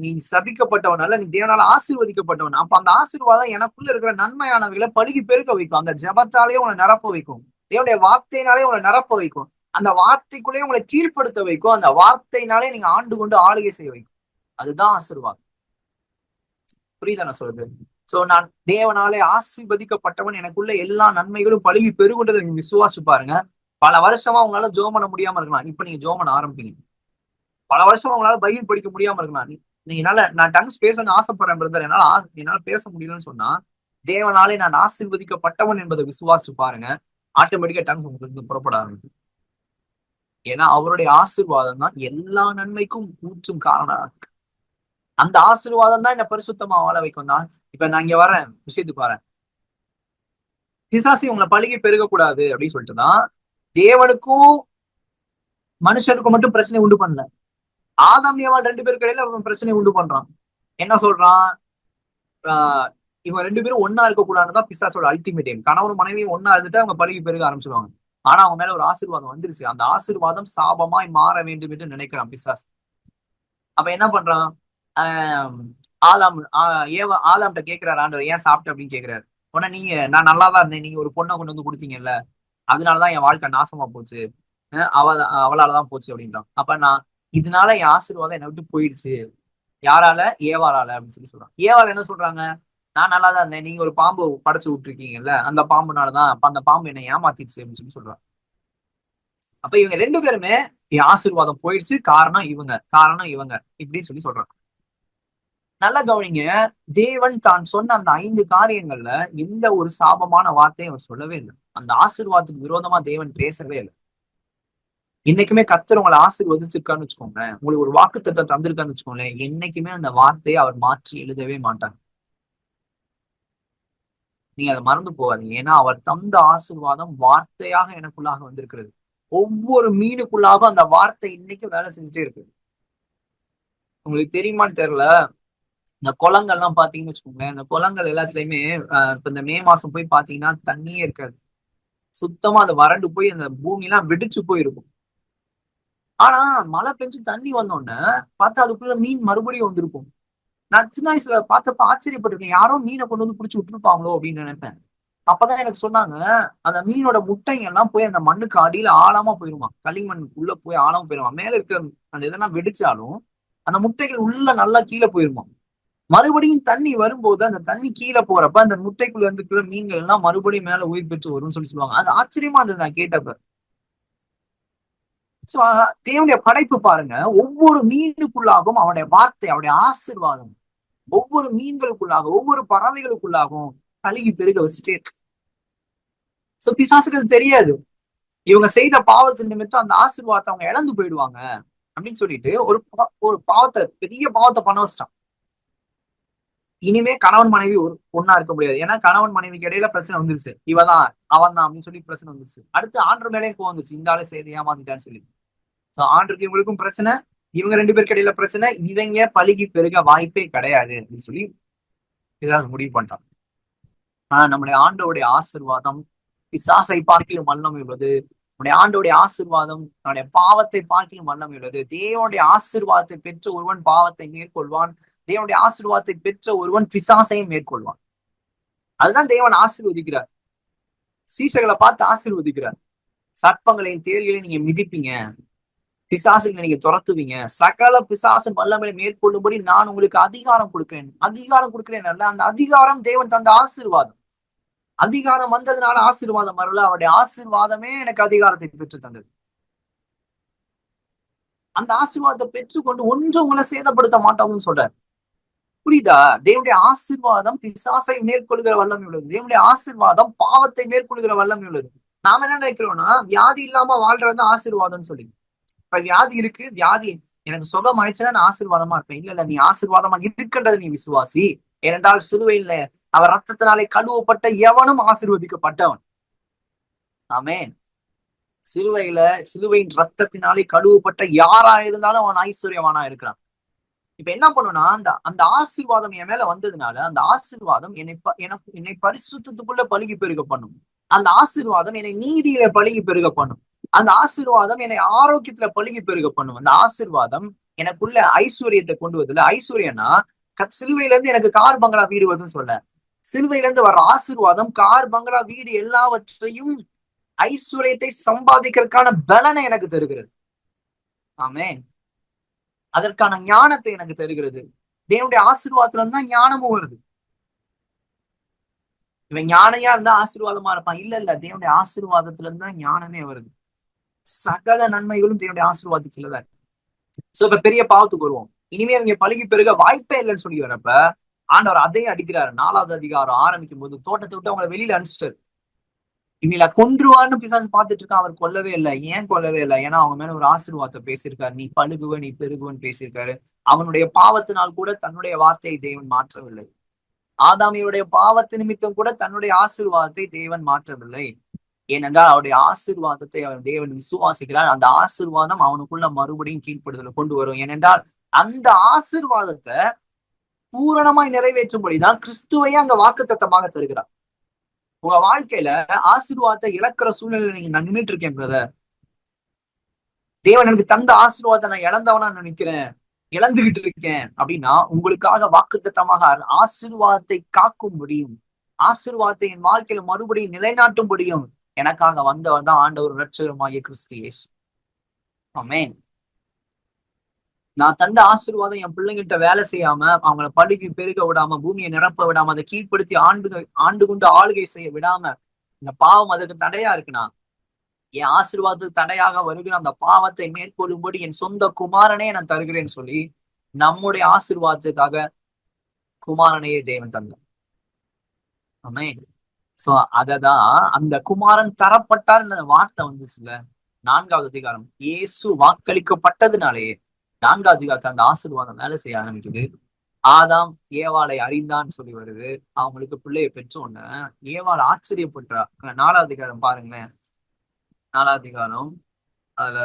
நீ சபிக்கப்பட்டவன் அல்ல, நீ தேவனால ஆசீர்வதிக்கப்பட்டவன். அப்ப அந்த ஆசீர்வாதம் எனக்குள்ள இருக்கிற நன்மையானவர்களை பழுகி பெருக்க வைக்கும். அந்த ஜபத்தாலேயே உங்களை நிரப்ப வைக்கும், தேவனுடைய வார்த்தையினாலே உங்களை நிரப்ப வைக்கும், அந்த வார்த்தைக்குள்ளேயே உங்களை கீழ்ப்படுத்த வைக்கும், அந்த வார்த்தையினாலே நீங்க ஆண்டு கொண்டு ஆளுகை செய்ய வைக்கும். அதுதான் ஆசீர்வாதம். புரியுதா நான் சொல்றது? சோ நான் தேவனாலே ஆசீர்வதிக்கப்பட்டவன், எனக்குள்ள எல்லா நன்மைகளும் பழுகி பெருகுன்றதை நீங்க விசுவாசி பாருங்க. பல வருஷமா உங்களால ஜெபம் பண்ண முடியாம இருக்கலாம், இப்ப நீங்க ஜெபம் பண்ண ஆரம்பிப்பீங்க. பல வருஷம் உங்களால பைபிள் படிக்க முடியாம இருக்கலாம், என்னால நான் டங்ஸ் பேசணும்னு ஆசைப்படுறேன் பிரதர், என்னால பேச முடியலன்னு சொன்னா தேவனாலே நான் ஆசீர்வதிக்கப்பட்டவன் என்பதை விசுவாசிச்சு பாருங்க, ஆட்டோமேட்டிக்கா டங்ஸ் உங்களுக்கு புறப்பட ஆரம்பிக்கும். ஏன்னா அவருடைய ஆசீர்வாதம் தான் எல்லா நன்மைக்கும் ஊற்றும் காரணம். அந்த ஆசீர்வாதம் தான் என்ன பரிசுத்தமா வாழ வைக்கும் தான். இப்ப நான் இங்க வரேன், விஷயத்துக்கு வரேன். பிசாசி உங்களை பழுகி பெருகக்கூடாது அப்படின்னு சொல்லிட்டுதான் தேவனுக்கும் மனுஷனுக்கும் மட்டும் பிரச்சனை உண்டு பண்ணல, ஆதாம் ஏவாள் 2 பேருக்கு இடையில அவன் பிரச்சனை உண்டு பண்றான். என்ன சொல்றான்? இவங்க 2 பேரும் ஒன்னா இருக்கக்கூடாதுதான் பிசாசோட அல்டிமேட் எய்ம். கணவனும் மனைவியும் ஒன்னா இருந்துட்டு அவங்க பழுகி பெருக ஆரம்பிச்சிருவாங்க. ஆனா அவங்க மேல ஒரு ஆசீர்வாதம் வந்துருச்சு, அந்த ஆசீர்வாதம் சாபமாய் மாற வேண்டும் என்று நினைக்கிறான் பிசாஸ். அப்ப என்ன பண்றான்? ஆதாம் ஆதாம்கிட்ட கேட்கிறாரு ஆண்டவர், ஏன் சாப்பிட்ட அப்படின்னு கேட்கிறாரு. உடனே நான் நல்லாதான் இருந்தேன், நீங்க ஒரு பொண்ணை கொண்டு வந்து கொடுத்தீங்கல்ல, அதனாலதான் என் வாழ்க்கை நாசமா போச்சு, அவளாலதான் போச்சு அப்படின்றான். அப்ப நான் இதனால என் ஆசீர்வாதம் என்னை விட்டு போயிடுச்சு. யாரால? ஏவாளால அப்படின்னு சொல்றாங்க. ஏவாள் என்ன சொல்றாங்க? நான் நல்லா தான் இருந்தேன், நீங்க ஒரு பாம்பு படைச்சு விட்டுருக்கீங்கல்ல, அந்த பாம்புனாலதான், அப்ப அந்த பாம்பு என்னை ஏமாத்திடுச்சு அப்படின்னு சொல்றாங்க. அப்ப இவங்க ரெண்டு பேருமே என் ஆசீர்வாதம் போயிடுச்சு, காரணம் இவங்க இப்படின்னு சொல்றாங்க. நல்லா கவனிங்க, தேவன் தான் சொன்ன அந்த 5 காரியங்கள்ல எந்த ஒரு சாபமான வார்த்தையும் அவர் சொல்லவே இல்லை. அந்த ஆசீர்வாதத்துக்கு விரோதமா தேவன் பேசவே இல்லை. என்னைக்குமே கர்த்தர் உங்களை ஆசீர்வதிச்சிருக்கான்னு வச்சுக்கோங்க, உங்களுக்கு ஒரு வாக்குத்தத்தத்தை தந்திருக்கான்னு வச்சுக்கோங்களேன், என்னைக்குமே அந்த வார்த்தையை அவர் மாற்றி எழுதவே மாட்டார். நீங்க அதை மறந்து போகாதீங்க. ஏன்னா அவர் தந்த ஆசீர்வாதம் வார்த்தையாக எனக்குள்ளாக வந்திருக்கிறது. ஒவ்வொரு மீனுக்குள்ளாக அந்த வார்த்தை இன்னைக்கு வேலை செஞ்சுட்டே இருக்கு. உங்களுக்கு தெரியுமான்னு தெரியல, இந்த குளங்கள்லாம் பாத்தீங்கன்னு வச்சுக்கோங்களேன், இந்த குளங்கள் எல்லாத்துலயுமே இப்ப இந்த மே மாசம் போய் பாத்தீங்கன்னா தண்ணியே இருக்காது. சுத்தமா அது வறண்டு போய் அந்த பூமி எல்லாம் வெடிச்சு போயிருக்கும். ஆனா மழை பெஞ்சு தண்ணி வந்தோடனே பார்த்தா அதுக்குள்ள மீன் மறுபடியும் வந்திருக்கும். நான் சின்ன வயசுல பார்த்தப்ப ஆச்சரியப்பட்டிருக்கேன், யாரோ மீனை கொண்டு வந்து பிடிச்சி விட்டுருப்பாங்களோ அப்படின்னு நினைப்பேன். அப்பதான் எனக்கு சொன்னாங்க, அந்த மீனோட முட்டைங்க எல்லாம் போய் அந்த மண்ணுக்கு அடியில ஆழமா போயிருமா, களிமண்ணுக்குள்ள போய் ஆழமா போயிருமா. மேல இருக்க அந்த இதெல்லாம் வெடிச்சாலும் அந்த முட்டைகள் உள்ள நல்லா கீழே போயிருமா. மறுபடியும் தண்ணி வரும்போது அந்த தண்ணி கீழே போறப்ப அந்த முட்டைக்குள்ள இருக்கிற மீன்கள் எல்லாம் மறுபடியும் மேல உயிர் பெற்று வரும்னு சொல்லுவாங்க. அது ஆச்சரியமா இருந்தது நான் கேட்டப்ப. சோ தேவனுடைய படைப்பு பாருங்க, ஒவ்வொரு மீனுக்குள்ளாகவும் அவனுடைய வார்த்தை, அவருடைய ஆசீர்வாதம் ஒவ்வொரு மீன்களுக்குள்ளாக, ஒவ்வொரு பறவைகளுக்குள்ளாகவும் பழுகி பெருக வச்சுட்டே இருக்கு. சோ பிசாசுகள் தெரியாது, இவங்க செய்த பாவத்தின் நிமித்தம் அந்த ஆசீர்வாதத்தை அவங்க இழந்து போயிடுவாங்க அப்படின்னு சொல்லிட்டு ஒரு பாவத்தை, பெரிய பாவத்தை பண்ண வச்சிட்டான். இனிமே கணவன் மனைவி ஒரு பொண்ணா இருக்க முடியாது. ஏன்னா கணவன் மனைவிக்கு இடையில பிரச்சனை வந்துருச்சு, இவதான் அவன் தான் அப்படின்னு சொல்லி பிரச்சனை வந்துருச்சு. அடுத்து ஆண்டு மேலேயும் கோவம் வந்துச்சு, இந்த ஆளு செய்து ஏமாத்திட்டான்னு சொல்லி. சோ ஆண்டுக்கு இவங்களுக்கும் பிரச்சனை, இவங்க ரெண்டு பேருக்கு இடையில பிரச்சனை, இவங்க பழுகி பெருக வாய்ப்பே கிடையாது அப்படின்னு சொல்லி முடிவு பண்ணிட்டான். ஆனா நம்முடைய ஆண்டோடைய ஆசீர்வாதம் பிசாசை பார்க்கிலும் வல்லமை உள்ளது. நம்முடைய ஆண்டோடைய ஆசீர்வாதம் நம்முடைய பாவத்தை பார்க்கிலும் வல்லமை உள்ளது. தேவனுடைய ஆசீர்வாதத்தை பெற்ற ஒருவன் பாவத்தை மேற்கொள்வான், தேவனுடைய ஆசீர்வாதத்தை பெற்ற ஒருவன் பிசாசையும் மேற்கொள்வான். அதுதான் தேவன் ஆசீர்வதிக்கிறார், சீசர்களை பார்த்து ஆசீர்வதிக்கிறார். சர்ப்பங்களையும் தேள்களையும் நீங்க மிதிப்பீங்க, பிசாசுகளை நீங்க துரத்துவீங்க, சகல பிசாசு வல்லமையை மேற்கொள்ளும்படி நான் உங்களுக்கு அதிகாரம் கொடுக்கிறேன். அல்ல, அந்த அதிகாரம் தேவன் தந்த ஆசீர்வாதம். அதிகாரம் வந்ததுனால ஆசீர்வாதம் வரல, அவருடைய ஆசீர்வாதமே எனக்கு அதிகாரத்தை பெற்று தந்தது. அந்த ஆசீர்வாதத்தை பெற்றுக்கொண்டு ஒன்றும் உங்களை சேதப்படுத்த மாட்டோம்னு சொல்றாரு. புரியுதா? தேவனுடைய ஆசீர்வாதம் பிசாசை மேற்கொள்கிற வல்லமை உள்ளது. தேவனுடைய ஆசீர்வாதம் பாவத்தை மேற்கொள்கிற வல்லமை உள்ளது. நாம என்ன நினைக்கிறோம்னா வியாதி இல்லாம வாழ்றதுதான் ஆசீர்வாதம்னு சொல்லி. இப்ப வியாதி இருக்கு, வியாதி எனக்கு சுகம் ஆயிடுச்சுன்னா நான் ஆசீர்வாதமா இருப்பேன். இல்ல நீ ஆசீர்வாதமா இருக்கின்றது நீ விசுவாசி. ஏனென்றால் சிலுவையில் அவர் ரத்தத்தினாலே கழுவப்பட்ட எவனும் ஆசீர்வதிக்கப்பட்டவன். ஆமென். சிலுவையின் ரத்தத்தினாலே கழுவப்பட்ட யாரா இருந்தாலும் அவன் ஐஸ்வர்யவானா இருக்கிறான். இப்ப என்ன பண்ணுனா, அந்த ஆசீர்வாதம் என் மேல வந்ததுனால அந்த ஆசீர்வாதம் என்னை பரிசுத்தத்துக்குள்ள பழுகி பெருக பண்ணும். அந்த ஆசீர்வாதம் என்னை நீதியில பழுகி பெருக பண்ணும். அந்த ஆசீர்வாதம் என்னை ஆரோக்கியத்துல பழுகி பெருக பண்ணும். அந்த ஆசீர்வாதம் எனக்குள்ள ஐஸ்வர்யத்தை கொண்டு வருதுல. ஐஸ்வர்யம்னா சிலுவையில இருந்து எனக்கு கார் பங்களா வீடு வருதுன்னு சொல்ல, சிலுவையில இருந்து வர்ற ஆசீர்வாதம் கார் பங்களா வீடு எல்லாவற்றையும் ஐஸ்வர்யத்தை சம்பாதிக்கிறதுக்கான பலனை எனக்கு தருகிறது. ஆமென். அதற்கான ஞானத்தை எனக்கு தருகிறது. தேவனுடைய ஆசீர்வாதத்துல இருந்தா ஞானமும் வருது. இவன் ஞானையா இருந்தா ஆசீர்வாதமா இருப்பான். இல்ல தேவனுடைய ஆசீர்வாதத்துல இருந்தா ஞானமே வருது. சகல நன்மைகளும் தேவனுடைய ஆசீர்வாதத்துக்குள்ளதான். சோ இப்ப பெரிய பாவத்துக்கு வருவோம். இனிமே இவங்க பழுகி பெருக வாய்ப்பே இல்லைன்னு சொல்லி வரப்ப ஆண்டவர் அதையும் அடிக்கிறாரு. 4வது அதிகாரம் ஆரம்பிக்கும் போது தோட்டத்தை விட்டு அவங்களை வெளியில அனுப்பிச்சிட்டாரு. இவங்கள கொன்றுவார்னு பிசாசு பார்த்துட்டு இருக்கான், அவர் கொல்லவே இல்லை. ஏன் கொல்லவே இல்லை? ஏன்னா அவங்க மேல ஒரு ஆசீர்வாதத்தை பேசியிருக்காரு, நீ பழுகுவ நீ பெருகுவன் பேசியிருக்காரு. அவனுடைய பாவத்தினால் கூட தன்னுடைய வார்த்தையை தேவன் மாற்றவில்லை. ஆதாமியுடைய பாவத்து நிமித்தம் கூட தன்னுடைய ஆசீர்வாதத்தை தேவன் மாற்றவில்லை. ஏனென்றால் அவருடைய ஆசீர்வாதத்தை அவன் தேவன் விசுவாசிக்கிறார். அந்த ஆசீர்வாதம் அவனுக்குள்ள மறுபடியும் கீழ்ப்படுதலை கொண்டு வரும். ஏனென்றால் அந்த ஆசீர்வாதத்தை பூரணமாய் நிறைவேற்றும்படிதான் கிறிஸ்துவையே அந்த வாக்குத்தத்தமாக தருகிறார். உங்க வாழ்க்கையில ஆசீர்வாதத்தை இழக்கிற சூழ்நிலை நீங்க நான் நின்றுட்டு இருக்கேன் பிரதர். தேவன் எனக்கு தந்த ஆசீர்வாதத்தை நான் இழந்தவனா நினைக்கிறேன், இழந்துகிட்டு இருக்கேன் அப்படின்னா, உங்களுக்காக வாக்குத்தத்தமாக ஆசீர்வாதத்தை காக்கும் முடியும், ஆசீர்வாதத்தை என் வாழ்க்கையில மறுபடியும் நிலைநாட்டும் முடியும். எனக்காக வந்தவர் தான் ஆண்டவர் இரட்சகருமாகிய கிறிஸ்து இயேசு. ஆமென். நான் தந்த ஆசீர்வாதம் என் பிள்ளைங்கிட்ட வேலை செய்யாம, அவங்கள பழுகி பெருக விடாம, பூமியை நிரப்ப விடாம, அதை கீழ்ப்படுத்தி ஆண்டு கொண்டு ஆளுகை செய்ய விடாம, இந்த பாவம் அதற்கு தடையா இருக்குன்னா, என் ஆசீர்வாதத்துக்கு தடையாக வருகிற அந்த பாவத்தை மேற்கொள்ளும்படி என் சொந்த குமாரனே நான் தருகிறேன்னு சொல்லி, நம்முடைய ஆசீர்வாதத்துக்காக குமாரனையே தேவன் தந்தார். ஆமென். சோ அததான் அந்த குமாரன் தரப்பட்டார் வார்த்தை வந்துச்சுல்ல, 4வது அதிகாரம் இயேசு வாக்களிக்கப்பட்டதுனாலே 4வது அதிகாரத்தை அந்த ஆசீர்வாதம் வேலை செய்ய ஆரம்பிக்குது. ஆதாம் ஏவாளை அறிந்தான்னு சொல்லி வருது. அவங்களுக்கு பிள்ளையை பெற்றோன்னு ஏவாள் ஆச்சரியப்பட்டா. 4வது அதிகாரம் பாருங்களேன். 4வது அதிகாரம் அதுல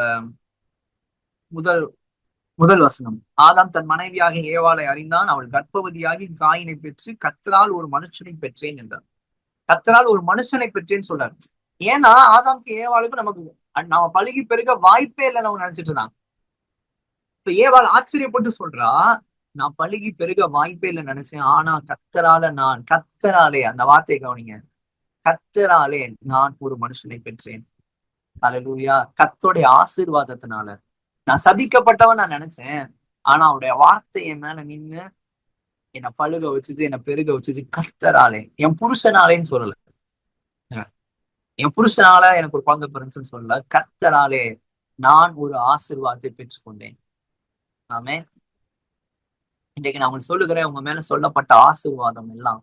முதல் வசனம். ஆதாம் தன் மனைவியாக ஏவாளை அறிந்தான், அவள் கர்ப்பவதியாகி காயினை பெற்று கர்த்தரால் ஒரு மனுஷனை பெற்றேன் என்றார். கர்த்தரால் ஒரு மனுஷனை பெற்றேன்னு சொல்றாரு. ஏன்னா ஆதாம்க்கு ஏவாளுக்கு நமக்கு நாம பழுகி பெருக வாய்ப்பே இல்லைன்னு அவங்க நினைச்சிட்டு இருந்தாங்க. இப்ப ஏவாள் ஆச்சரியப்பட்டு சொல்றா, நான் பழுகி பெருக வாய்ப்பே இல்லை நினைச்சேன், ஆனா கர்த்தராலே அந்த வார்த்தையை கவனிங்க, கர்த்தராலே நான் ஒரு மனுஷனை பெற்றேன். அல்லேலூயா. கர்த்தருடைய ஆசீர்வாதத்தினால நான் சபிக்கப்பட்டவன் நான் நினைச்சேன், ஆனா அவருடைய வார்த்தை என் மேல நின்னு என்னை பழுக வச்சுது, என்னை பெருக வச்சுது. கர்த்தராலே, என் புருஷனாலேன்னு சொல்லல, என் புருஷனால எனக்கு ஒரு குழந்தை பிறந்துச்சுன்னு சொல்லல, கர்த்தராலே நான் ஒரு ஆசீர்வாதத்தை பெற்றுக்கொண்டேன். ஆமே. இன்றைக்கு நான் உங்களுக்கு சொல்லுகிறேன், உங்க மேல சொல்லப்பட்ட ஆசீர்வாதம் எல்லாம்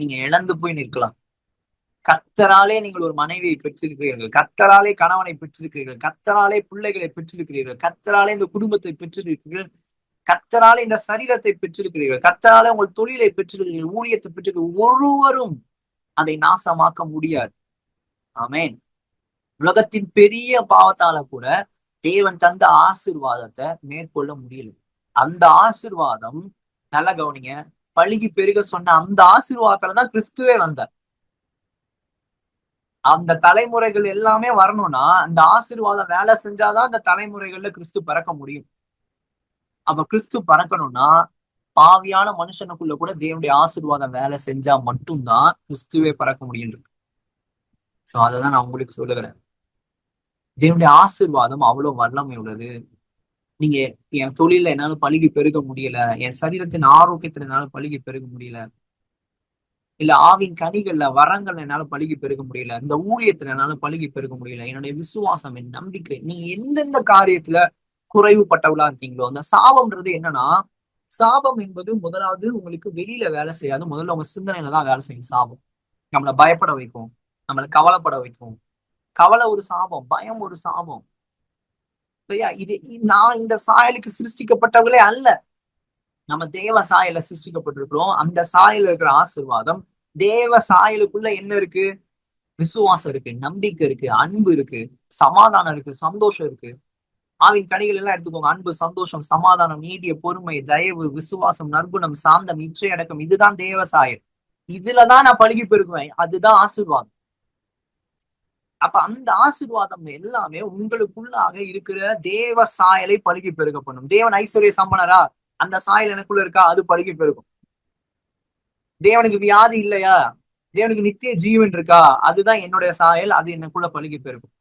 நீங்க இழந்து போய் நிற்கலாம். கர்த்தராலே நீங்கள் ஒரு மனைவியை பெற்றிருக்கிறீர்கள், கர்த்தராலே கணவனை பெற்றிருக்கிறீர்கள், கர்த்தராலே பிள்ளைகளை பெற்றிருக்கிறீர்கள், கர்த்தராலே இந்த குடும்பத்தை பெற்றிருக்கிறீர்கள், கர்த்தராலே இந்த சரீரத்தை பெற்றிருக்கிறீர்கள், கர்த்தராலே உங்கள் தொழிலை பெற்றிருக்கிறீர்கள், ஊழியத்தை பெற்றிருக்கிறீர்கள். ஒருவரும் அதை நாசமாக்க முடியாது. ஆமென். உலகத்தின் பெரிய பாவத்தால கூட தேவன் தந்த ஆசீர்வாதத்தை மேற்கொள்ள முடியல. அந்த ஆசீர்வாதம் நல்லா கவனிங்க, பழுகி பெருக சொன்ன அந்த ஆசீர்வாதத்துலதான் கிறிஸ்துவே வந்தார். அந்த தலைமுறைகள் எல்லாமே வரணும்னா அந்த ஆசீர்வாதம் வேலை செஞ்சாதான் அந்த தலைமுறைகள்ல கிறிஸ்து பறக்க முடியும். அப்ப கிறிஸ்து பறக்கணும்னா பாவியான மனுஷனுக்குள்ள கூட தேவனுடைய ஆசீர்வாதம் வேலை செஞ்சா மட்டும்தான் கிறிஸ்துவே பறக்க முடியும் இருக்கு. சோ அததான் நான் உங்களுக்கு சொல்லுகிறேன். தேவனுடைய ஆசீர்வாதம் அவ்வளவு வல்லமை உள்ளது. நீங்க என் தொழில என்னால பழுகி பெருக முடியல, என் சரீரத்தின் ஆரோக்கியத்துல என்னால பழுகி பெருக முடியல, இல்ல ஆவின் கனிகள்ல வரங்கள் என்னால பழுகி பெருக முடியல, இந்த ஊழியத்துல என்னால பழுகி பெருக முடியல, என்னுடைய விசுவாசம், என் நம்பிக்கை, நீங்க எந்தெந்த காரியத்துல குறைவுபட்டவளா இருக்கீங்களோ, அந்த சாபம்ன்றது என்னன்னா, சாபம் என்பது முதலாவது உங்களுக்கு வெளியில வேலை செய்யாது, முதல்ல உங்க சிந்தனையில தான் வேலை செய்யும். சாபம் நம்மளை பயப்பட வைக்கும், நம்மளை கவலைப்பட வைக்கும். கவலை ஒரு சாபம், பயம் ஒரு சாபம். நான் இந்த சாயலுக்கு சிருஷ்டிக்கப்பட்டவர்களே அல்ல, நம்ம தேவ சாயல சிருஷ்டிக்கப்பட்டிருக்கிறோம். அந்த சாயல இருக்கிற ஆசீர்வாதம், தேவ சாயலுக்குள்ள என்ன இருக்கு? விசுவாசம் இருக்கு, நம்பிக்கை இருக்கு, அன்பு இருக்கு, சமாதானம் இருக்கு, சந்தோஷம் இருக்கு. ஆவின் கனிகள் எல்லாம் எடுத்துக்கோங்க. அன்பு, சந்தோஷம், சமாதானம், நீடிய பொறுமை, தயவு, விசுவாசம், நற்குணம், சாந்தம், இச்சை அடக்கம். இதுதான் தேவ சாயல். இதுலதான் நான் பழுகி பெருகுவேன். அதுதான் ஆசீர்வாதம். அப்ப அந்த ஆசீர்வாதம் எல்லாமே உங்களுக்குள்ளாக இருக்கிற தேவ சாயலை பழுகி பெருக பண்ணும். தேவன் ஐஸ்வர்ய சம்பனரா, அந்த சாயல் எனக்குள்ள இருக்கா? அது பழுகி பெருகும். தேவனுக்கு வியாதி இல்லையா? தேவனுக்கு நித்திய ஜீவன் இருக்கா? அதுதான் என்னுடைய சாயல், அது எனக்குள்ள பழுகி பெருகும்.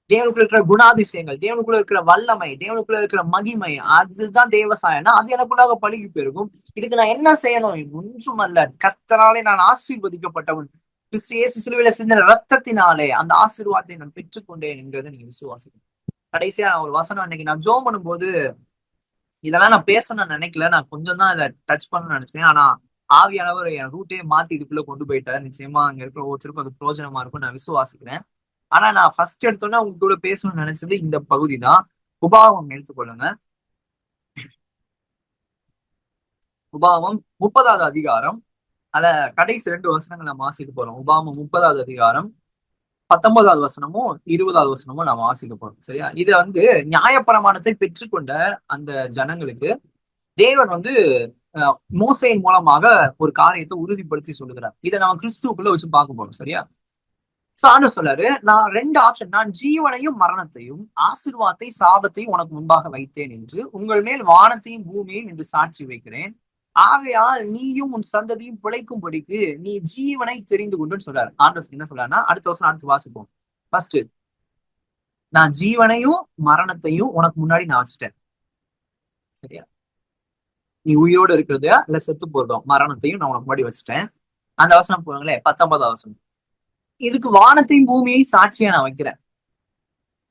தேவனுக்குள்ள இருக்கிற குணாதிசயங்கள், தேவனுக்குள்ள இருக்கிற வல்லமை, தேவனுக்குள்ள இருக்கிற மகிமை, அதுதான் தேவ சாயல்னா அது எனக்குள்ளாக பழுகி பெருகும். இதுக்கு நான் என்ன செய்யணும்? ஒன்றும் அல்ல, கர்த்தராலே நான் ஆசீர்வதிக்கப்பட்டவன், கிறிஸ்து இயேசு சிலுவையில சிந்தின ரத்தத்தினாலே அந்த ஆசீர்வாதத்தை நான் பெற்றுக்கொண்டேன் என்கிறத நீங்க விசுவாசிக்கணும். கடைசியா ஒரு வசனம், அன்னைக்கு நான் ஜோம் பண்ணும்போது இதெல்லாம் நான் பேசணும்னு நினைக்கல, நான் கொஞ்சம் தான் இதை டச் பண்ணணும்னு நினைச்சேன். ஆனா ஆவியானவர் என் ரூட்டே மாத்தி இதுக்குள்ள கொண்டு போயிட்டார். நிச்சயமா அங்க இருக்கிற ஒவ்வொருத்தருக்கும் அது பிரயோஜனமா இருக்கும் நான் விசுவாசிக்கிறேன். ஆனா நான் ஃபர்ஸ்ட் எடுத்தோன்னா உங்க கூட பேசணும்னு நினைச்சது இந்த பகுதி தான். உபாகமம் எடுத்துக்கொள்ளுங்க. உபாகமம் 30வது அதிகாரம், அத கடைசி 2 வசனங்கள் நம்ம வாசிக்க போறோம். உபாகமம் 30வது அதிகாரம் 19வது வசனமும் 20வது வசனமும் நம்ம வாசிக்க போறோம். சரியா? இத நியாயப்பிரமாணத்தை பெற்றுக்கொண்ட அந்த ஜனங்களுக்கு தேவன் மோசையின் மூலமாக ஒரு காரியத்தை உறுதிப்படுத்தி சொல்லுகிறார். இதை நம்ம கிறிஸ்துவுக்குள்ள வச்சு பார்க்க போறோம். சரியா? சான்று சொல்றாரு, நான் 2 ஆப்ஷன், நான் ஜீவனையும் மரணத்தையும் ஆசீர்வாதத்தை சாபத்தையும் உனக்கு முன்பாக வைத்தேன் என்று உங்கள் மேல் வானத்தையும் பூமியையும் என்று சாட்சி வைக்கிறேன். ஆகையால் நீயும் உன் சந்ததியும் பிழைக்கும்படிக்கு நீ ஜீவனை தெரிந்து கொண்டுன்னு சொல்றாரு. ஆண்டவர் என்ன சொல்றாருன்னா, அடுத்த வருஷம் அடுத்து வாசிப்போம். ஃபர்ஸ்ட், நான் ஜீவனையும் மரணத்தையும் உனக்கு முன்னாடி நான் வச்சுட்டேன். சரியா? நீ உயிரோடு இருக்கிறதா இல்ல செத்து போறதோ மரணத்தையும் நான் உனக்கு முன்னாடி வச்சுட்டேன். அந்த வசனம் போவாங்களே 19வது வசனம். இதுக்கு வானத்தையும் பூமியையும் சாட்சியா நான் வைக்கிறேன்.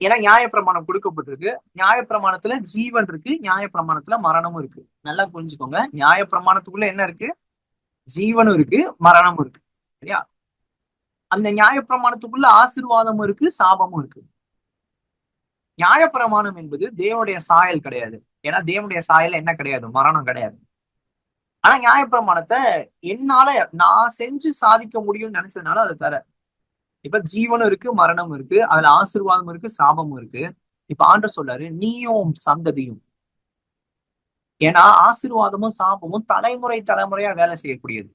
ஏன்னா நியாயப்பிரமாணம் கொடுக்கப்பட்டிருக்கு. நியாயப்பிரமாணத்துல ஜீவன் இருக்கு, நியாயப்பிரமாணத்துல மரணமும் இருக்கு. நல்லா புரிஞ்சுக்கோங்க. நியாயப்பிரமாணத்துக்குள்ள என்ன இருக்கு? ஜீவனும் இருக்கு, மரணமும் இருக்கு. சரியா? அந்த நியாயப்பிரமாணத்துக்குள்ள ஆசீர்வாதமும் இருக்கு, சாபமும் இருக்கு. நியாயப்பிரமாணம் என்பது தேவனுடைய சாயல் கிடையாது. ஏன்னா தேவனுடைய சாயல் என்ன கிடையாது? மரணம் கிடையாது. ஆனா நியாயப்பிரமாணத்தை என்னால நான் செஞ்சு சாதிக்க முடியும்னு நினைச்சதுனால அதை தர. இப்ப ஜீவனும் இருக்கு, மரணமும் இருக்கு, அதுல ஆசீர்வாதமும் இருக்கு, சாபமும் இருக்கு. இப்ப ஆண்டவர் சொல்றாரு, நீயும் சந்ததியும். ஏன்னா ஆசீர்வாதமும் சாபமும் தலைமுறை தலைமுறையா வேலை செய்யக்கூடியது.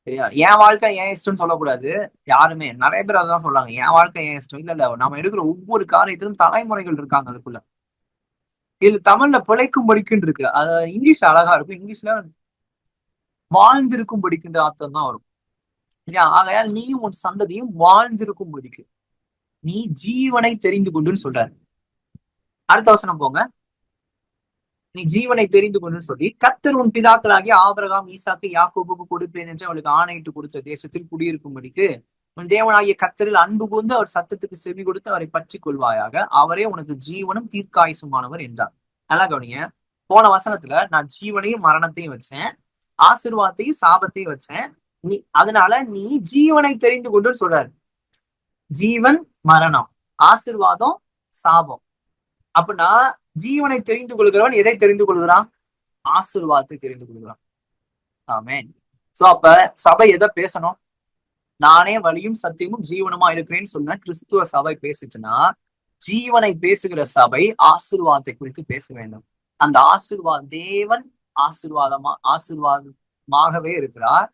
சரியா? என் வாழ்க்கை ஏன் இஷ்டம்னு சொல்லக்கூடாது. யாருமே நிறைய பேர் அதான் சொல்றாங்க, என் வாழ்க்கை ஏன் இஷ்டம். இல்ல நம்ம எடுக்கிற ஒவ்வொரு காரியத்திலும் தலைமுறைகள் இருக்காங்க அதுக்குள்ள. இது தமிழ்ல பிழைக்கும்படிக்குன்னு இருக்கு. அது இங்கிலீஷ்ல அழகா இருக்கும். இங்கிலீஷ்ல வாழ்ந்திருக்கும்படிக்குன்ற அர்த்தம் தான் வரும். சரியா? ஆகையால் நீயும் உன் சந்ததியும் வாழ்ந்திருக்கும்படிக்கு நீ ஜீவனை தெரிந்து கொண்டுன்னு சொல்றாரு. அடுத்த வசனம் போங்க. நீ ஜீவனை தெரிந்து கொண்டுன்னு சொல்லி, கர்த்தர் உன் பிதாக்களாகிய ஆபிரகாம், ஈசாக்கு, யாக்கோபுக்கு கொடுப்பேன் என்று அவளுக்கு ஆணையிட்டு கொடுத்த தேசத்தில் குடியிருக்கும்படிக்கு உன் தேவனாகிய கர்த்தரில் அன்பு கூர்ந்து அவர் சத்தத்துக்கு செவி கொடுத்து அவரை பற்றி கொள்வாயாக. அவரே உனக்கு ஜீவனும் தீர்க்காயுசுமானவர் என்றார். நல்லா கவனிங்க. போன வசனத்துல நான் ஜீவனையும் மரணத்தையும் வச்சேன், ஆசீர்வாதத்தையும் சாபத்தையும் வச்சேன். அதனால நீ ஜீவனை தெரிந்து கொண்டுன்னு சொல்றாரு. ஜீவன், மரணம், ஆசீர்வாதம், சாபம். அப்படின்னா ஜீவனை தெரிந்து கொள்கிறவன் எதை தெரிந்து கொள்கிறான்? ஆசீர்வாதத்தை தெரிந்து கொள்கிறான். ஆமென். சோ அப்ப சபை எதை பேசணும்? நானே வழியும் சத்தியமும் ஜீவனுமா இருக்கிறேன்னு சொன்ன கிறிஸ்துவ சபை பேசுச்சுன்னா, ஜீவனை பேசுகிற சபை ஆசீர்வாதத்தை குறித்து பேச வேண்டும். அந்த தேவன் ஆசீர்வாதமாகவே இருக்கிறார்.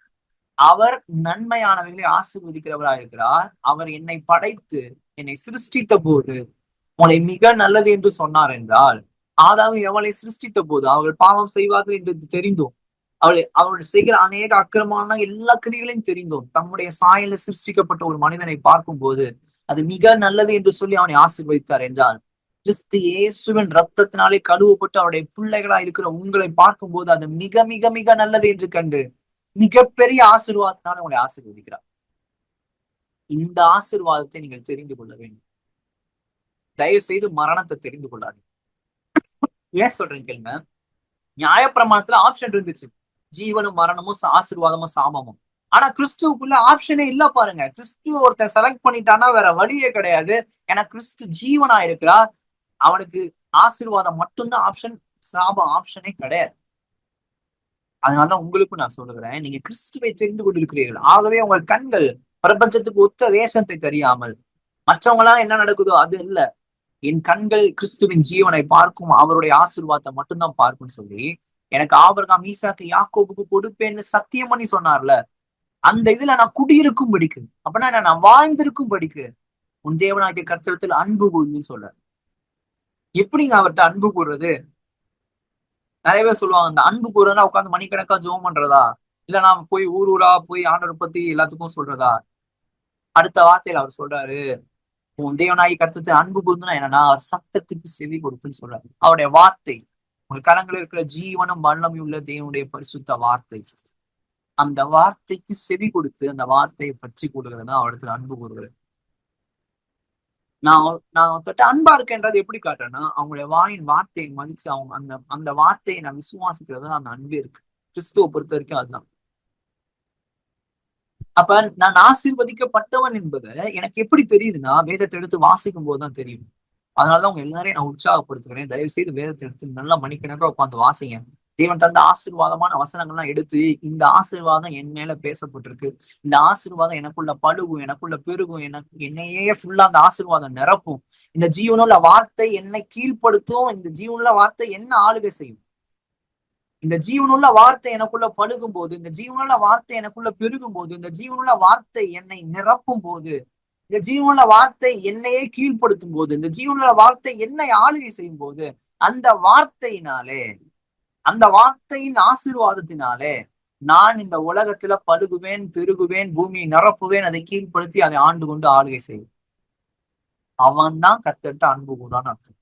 அவர் நன்மையானவைகளை ஆசீர்வதிக்கிறவராக இருக்கிறார். அவர் என்னை படைத்து என்னை சிருஷ்டித்த போது உங்களை மிக நல்லது என்று சொன்னார் என்றால், ஆதாவும் எவளை சிருஷ்டித்த போது அவர்கள் பாவம் செய்வார்கள் என்று தெரிந்தோம். அவர்கள் செய்கிற அநேக அக்கிரமான எல்லா கிரிகளையும் தெரிந்தோம். தம்முடைய சாயல சிருஷ்டிக்கப்பட்ட ஒரு மனிதனை பார்க்கும் போது அது மிக நல்லது என்று சொல்லி அவனை ஆசீர்வதித்தார் என்றால், கிறிஸ்து இயேசுவின் ரத்தத்தினாலே கழுவப்பட்டு அவருடைய பிள்ளைகளா இருக்கிற உங்களை பார்க்கும் போது அது மிக மிக மிக நல்லது என்று கண்டு மிகப்பெரிய ஆசீர்வாதத்தினால உங்களை ஆசீர்வதிக்கிறார். இந்த ஆசீர்வாதத்தை நீங்கள் தெரிந்து கொள்ள வேண்டும். தயவு செய்து மரணத்தை தெரிந்து கொள்ளாது. ஏன் சொல்றேன் கேளுங்க. நியாயப்பிரமாணத்துல ஆப்ஷன் இருந்துச்சு, ஜீவனும் மரணமும் ஆசீர்வாதமும் சாபமும். ஆனா கிறிஸ்துவுக்குள்ள ஆப்ஷனே இல்ல பாருங்க. கிறிஸ்துவ ஒருத்தன் செலக்ட் பண்ணிட்டான்னா வேற வழியே கிடையாது. ஏன்னா கிறிஸ்து ஜீவனா இருக்கிறார். அவனுக்கு ஆசீர்வாதம் மட்டும்தான் ஆப்ஷன், சாபம் ஆப்ஷனே கிடையாது. அதனாலதான் உங்களுக்கும் நான் சொல்லுகிறேன், நீங்க கிறிஸ்துவை தெரிந்து கொண்டிருக்கிறீர்கள். ஆகவே உங்கள் கண்கள் பிரபஞ்சத்துக்கு ஒத்த வேஷத்தை தெரியாமல் மற்றவங்களாம் என்ன நடக்குதோ அது இல்ல, என் கண்கள் கிறிஸ்துவின் ஜீவனை பார்க்கும், அவருடைய ஆசீர்வாதத்தை மட்டும்தான் பார்க்கும்னு சொல்லி எனக்கு ஆபிரகாம், ஈசாக்கு, யாக்கோபுக்கு கொடுப்பேன்னு சத்தியம் பண்ணி சொன்னார்ல, அந்த இதுல நான் குடியிருக்கும் படிக்கு. அப்படின்னா நான் வாழ்ந்திருக்கும் படிக்கு உன் தேவனாகிய கர்த்தரிடத்தில் அன்பு கூர்ந்துன்னு சொல்ற. எப்படிங்க அவர்கிட்ட அன்பு கூறுறது? நிறைய பேர் சொல்லுவாங்க, அந்த அன்பு கூறுறதுனா உட்காந்து மணிக்கணக்கா ஜோம் பண்றதா, இல்ல நான் போய் ஊர் ஊரா போய் ஆண்டவர் பத்தி எல்லாத்துக்கும் சொல்றதா? அடுத்த வார்த்தையில அவர் சொல்றாரு, உன் தேவனாகி கர்த்தத்தை அன்பு கூர்ந்துனா என்னன்னா அவர் சத்தத்துக்கு செவி கொடுத்துன்னு சொல்றாரு. அவருடைய வார்த்தை, உங்க கரங்களில் இருக்கிற ஜீவனும் வல்லமையும் உள்ள தேவனுடைய பரிசுத்த வார்த்தை, அந்த வார்த்தைக்கு செவி கொடுத்து அந்த வார்த்தையை பற்றி கொடுக்கிறது தான் அவருக்கு அன்பு கூறுகிறது. நான் தொட்ட அன்பா இருக்கேன்றது எப்படி காட்டுறேன்னா, அவங்களுடைய வாயின் வார்த்தையை மதிச்சு அவங்க அந்த வார்த்தையை நான் விசுவாசிக்கிறது அந்த அன்பே இருக்கு. கிறிஸ்துவ பொறுத்த வரைக்கும் அதுதான். அப்ப நான் ஆசீர்வதிக்கப்பட்டவன் என்பது எனக்கு எப்படி தெரியுதுன்னா, வேதத்தை எடுத்து வாசிக்கும் போதுதான் தெரியும். அதனாலதான் உங்க எல்லாரையும் நான் உற்சாகப்படுத்துகிறேன். தயவு செய்து வேதத்தை எடுத்து நல்லா மணிக்கணக்கா உட்காந்து வாசிங்க. தேவன் தந்த ஆசீர்வாதமான வசனங்கள்லாம் எடுத்து, இந்த ஆசீர்வாதம் என் மேல பேசப்பட்டிருக்கு, இந்த ஆசீர்வாதம் எனக்குள்ள பழுகும், எனக்குள்ள பெருகும், என்னையே ஃபுல்லா அந்த ஆசீர்வாதம் நிரப்பும், இந்த ஜீவனுள்ள வார்த்தை என்னை கீழ்ப்படுத்தும், இந்த ஜீவனுள்ள வார்த்தை என்ன ஆளுகை செய்யும், இந்த ஜீவனுள்ள வார்த்தை எனக்குள்ள பழுகும் போது, இந்த ஜீவனுள்ள வார்த்தை எனக்குள்ள பெருகும் போது, இந்த ஜீவனுள்ள வார்த்தை என்னை நிரப்பும் போது, இந்த ஜீவனுள்ள வார்த்தை என்னையே கீழ்ப்படுத்தும் போது, இந்த ஜீவனுள்ள வார்த்தை என்னை ஆளுகை செய்யும் போது, அந்த வார்த்தையினாலே அந்த வார்த்தையின் ஆசீர்வாதத்தினாலே நான் இந்த உலகத்துல பழுகுவேன், பெருகுவேன், பூமியை நிரப்புவேன், அதை கீழ்ப்படுத்தி அதை ஆண்டு கொண்டு ஆளுகை செய்வேன். அவன் தான் கர்த்தர்ட்ட அன்பு கூறான்னு அர்த்தம்.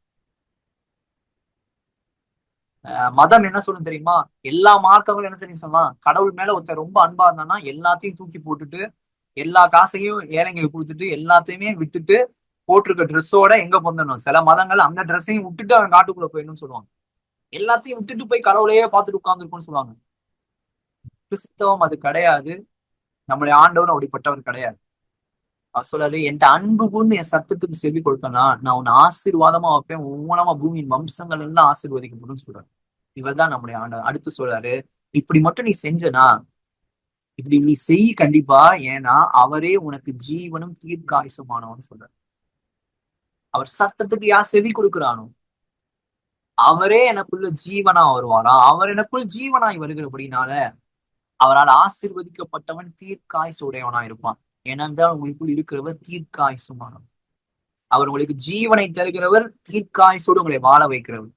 மதம் என்ன சொல்லும் தெரியுமா? எல்லா மார்க்கங்களும் என்ன தெரியும் சொன்னா, கடவுள் மேல ஒருத்தர் ரொம்ப அன்பா இருந்தானா எல்லாத்தையும் தூக்கி போட்டுட்டு, எல்லா காசையும் ஏழைங்களுக்கு கொடுத்துட்டு, எல்லாத்தையுமே விட்டுட்டு, போட்டிருக்க ட்ரெஸ்ஸோட எங்க பொந்தணும். சில மதங்கள் அந்த ட்ரெஸ்ஸையும் விட்டுட்டு அவன் காட்டுக்குள்ள போயிடணும்னு சொல்லுவாங்க. எல்லாத்தையும் விட்டுட்டு போய் கடவுளையே பார்த்துட்டு உட்கார்ந்துருக்கும்னு சொல்லுவாங்க. கிறிஸ்தவம் அது கிடையாது. நம்முடைய ஆண்டவரும் அப்படிப்பட்டவர் கிடையாது. அவர் சொல்றாரு, என்கிட்ட அன்பு கூர்ந்து என் சத்தத்துக்கு செவி கொடுத்தனா நான் உன்னை ஆசீர்வாதமா வைப்பேன், உன் மூலமா பூமியின் வம்சங்கள் எல்லாம் ஆசீர்வதிக்கப்படும் சொல்றாரு. இவர் தான் நம்முடைய ஆண்டவர். அடுத்து சொல்றாரு, இப்படி மட்டும் நீ செஞ்சனா, இப்படி நீ செய் கண்டிப்பா, ஏன்னா அவரே உனக்கு ஜீவனும் தீர்க்காயுசுமானவன்னு சொல்றாரு. அவர் சத்தத்துக்கு யார் செவி கொடுக்கிறானோ அவரே எனக்குள்ள ஜீவனா வருவாரா. அவர் எனக்குள் ஜீவனாய் வருகிறபடினால அவரால் ஆசீர்வதிக்கப்பட்டவன் தீர்க்காயுசு உடையவனா இருப்பான். ஏனென்றால் உங்களுக்குள் இருக்கிறவர் தீர்க்காயுசுமானவர். அவர் உங்களுக்கு ஜீவனை தருகிறவர், தீர்க்காயுசோடு உங்களை வாழ வைக்கிறவர்.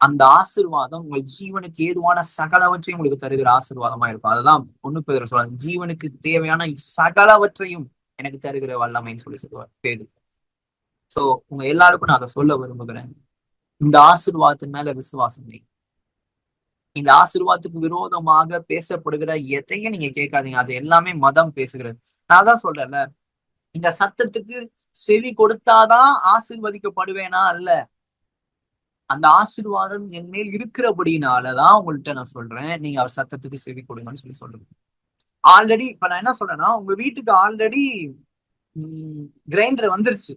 அந்த ஆசீர்வாதம் உங்கள் ஜீவனுக்கு ஏதுவான சகலவற்றையும் உங்களுக்கு தருகிற ஆசீர்வாதமா இருக்கும். அதுதான் 1 பேதுரு சொல்றாரு, ஜீவனுக்கு தேவையான சகலவற்றையும் எனக்கு தருகிற வல்லமைன்னு சொல்லுவார் பேதுரு. சோ உங்க எல்லாருக்கும் நான் அதை சொல்ல விரும்புகிறேன். இந்த ஆசீர்வாதத்தின் மேல விசுவாசம் வைங்க. இந்த ஆசீர்வாதத்துக்கு விரோதமாக பேசப்படுகிற எதையும் நீங்க கேட்காதீங்க. அது எல்லாமே மதம் பேசுகிறது. நான் தான் சொல்றேன்ல, இந்த சத்தத்துக்கு செவி கொடுத்தாதான் ஆசீர்வதிக்கப்படுவேனா? அல்ல. அந்த ஆசீர்வாதம் என் மேல் இருக்கிறபடினாலதான் உங்கள்கிட்ட நான் சொல்றேன், நீங்க அவர் சத்தத்துக்கு செவி கொடுங்கன்னு சொல்றேன். ஆல்ரெடி இப்ப நான் என்ன சொல்றேன்னா, உங்க வீட்டுக்கு ஆல்ரெடி கிரைண்டர் வந்துருச்சு.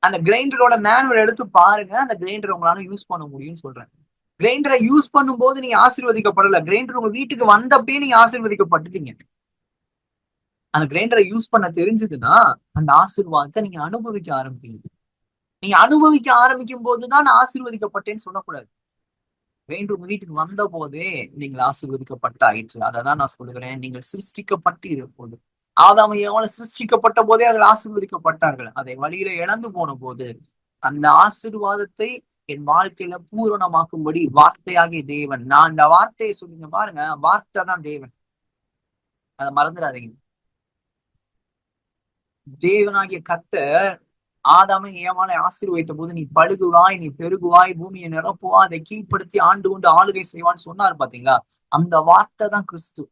அந்த கிரைண்டரோட மேனுவல் எடுத்து பாருங்க, அந்த கிரைண்டர் உங்களால யூஸ் பண்ண முடியும்னு சொல்றேன். கிரைண்டரை யூஸ் பண்ணும்போது நீங்க ஆசீர்வதிக்கப்படல. கிரைண்டர் உங்க வீட்டுக்கு வந்தப்பே நீங்க ஆசீர்வதிக்கப்பட்டுட்டீங்க. அந்த கிரைண்டரை யூஸ் பண்ண தெரிஞ்சதுன்னா அந்த ஆசீர்வாதத்தை நீங்க அனுபவிக்க ஆரம்பிப்பீங்க. நீங்க அனுபவிக்க ஆரம்பிக்கும் போதுதான் நான் ஆசீர்வதிக்கப்பட்டேன்னு சொல்லக்கூடாது. கிரைண்டர் உங்க வீட்டுக்கு வந்த போதே நீங்கள் ஆசீர்வதிக்கப்பட்ட ஆயிற்று. அதான் நான் சொல்லுகிறேன், நீங்கள் சிருஷ்டிக்கப்பட்டு இருப்போது. ஆதாம் ஏவாள் சிருஷ்டிக்கப்பட்ட போதே அவர்கள் ஆசீர்வதிக்கப்பட்டார்கள். அதை வழியில இழந்து போன போது அந்த ஆசீர்வாதத்தை என் வாழ்க்கையில பூரணமாக்கும்படி வார்த்தையாகிய தேவன், நான் இந்த வார்த்தையை சொல்லுங்க பாருங்க, வார்த்தை தான் தேவன், அதை மறந்துடாதீங்க. தேவனாகிய கர்த்தர் ஆதாமை ஏவாளை ஆசீர்வதித்த போது, நீ பழுகுவாய், நீ பெருகுவாய், பூமியை நிரப்புவா, அதை கீழ்ப்படுத்தி ஆண்டு கொண்டு ஆளுகை செய்வான்னு சொன்னார் பாத்தீங்களா? அந்த வார்த்தை தான் கிறிஸ்து.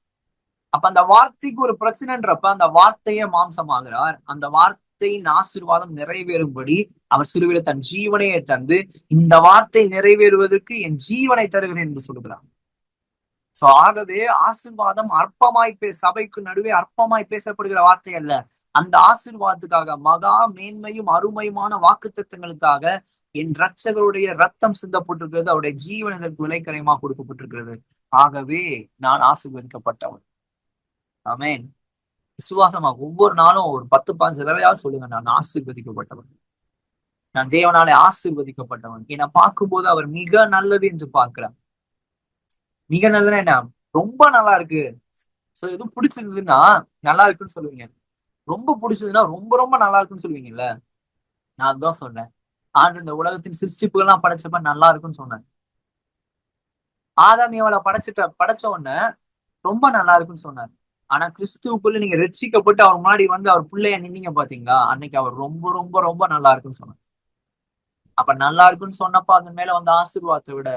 அப்ப அந்த வார்த்தைக்கு ஒரு பிரச்சனைன்றப்ப அந்த வார்த்தையே மாம்சமாகிறார். அந்த வார்த்தையின் ஆசீர்வாதம் நிறைவேறும்படி அவர் சிலுவையில தன் ஜீவனையை தந்து, இந்த வார்த்தை நிறைவேறுவதற்கு என் ஜீவனை தருகிறேன் என்று சொல்லுகிறார். சோ ஆகவே ஆசீர்வாதம் அற்பமாய் சபைக்கு நடுவே அற்பமாய் பேசப்படுகிற வார்த்தை அல்ல. அந்த ஆசீர்வாதத்துக்காக மகா மேன்மையும் அருமையுமான வாக்குத்தத்தங்களுக்காக என் ரட்சகருடைய ரத்தம் சிந்தப்பட்டிருக்கிறது. அவருடைய ஜீவன் இதற்கு விலைக்கரையமா கொடுக்கப்பட்டிருக்கிறது. ஆகவே நான் ஆசீர்வதிக்கப்பட்டவன். ஆமென். விசுவாசமா ஒவ்வொரு நாளும் ஒரு 10-15 தடவையாவது சொல்லுங்க, நான் ஆசீர்வதிக்கப்பட்டவன், நான் தேவனாலே ஆசீர்வதிக்கப்பட்டவன். என்னை பார்க்கும்போது அவர் மிக நல்லது என்று பார்க்கிறார். மிக நல்லதுன்னா என்ன? ரொம்ப நல்லா இருக்கு. சோ எதுவும் பிடிச்சிருந்ததுன்னா நல்லா இருக்குன்னு சொல்லுவீங்க. ரொம்ப பிடிச்சதுன்னா ரொம்ப ரொம்ப நல்லா இருக்குன்னு சொல்லுவீங்கல்ல. நான் அதுதான் சொன்னேன். ஆண்டு இந்த உலகத்தின் சிருஷ்டிப்புகள் எல்லாம் படைச்சப்ப நல்லா இருக்குன்னு சொன்னேன். ஆதாம் ஏவாளை படைச்ச உடனே ரொம்ப நல்லா இருக்குன்னு சொன்னார். ஆனா கிறிஸ்துவுக்குள்ள நீங்க ரட்சிக்கப்பட்டு அவர் முன்னாடி வந்து அவர் பிள்ளைய நின்னீங்க பாத்தீங்களா, அன்னைக்கு அவர் ரொம்ப ரொம்ப ரொம்ப நல்லா இருக்குன்னு சொன்னார். அப்ப நல்லா இருக்குன்னு சொன்னப்ப அதன் மேல வந்து ஆசீர்வாதத்தை விட,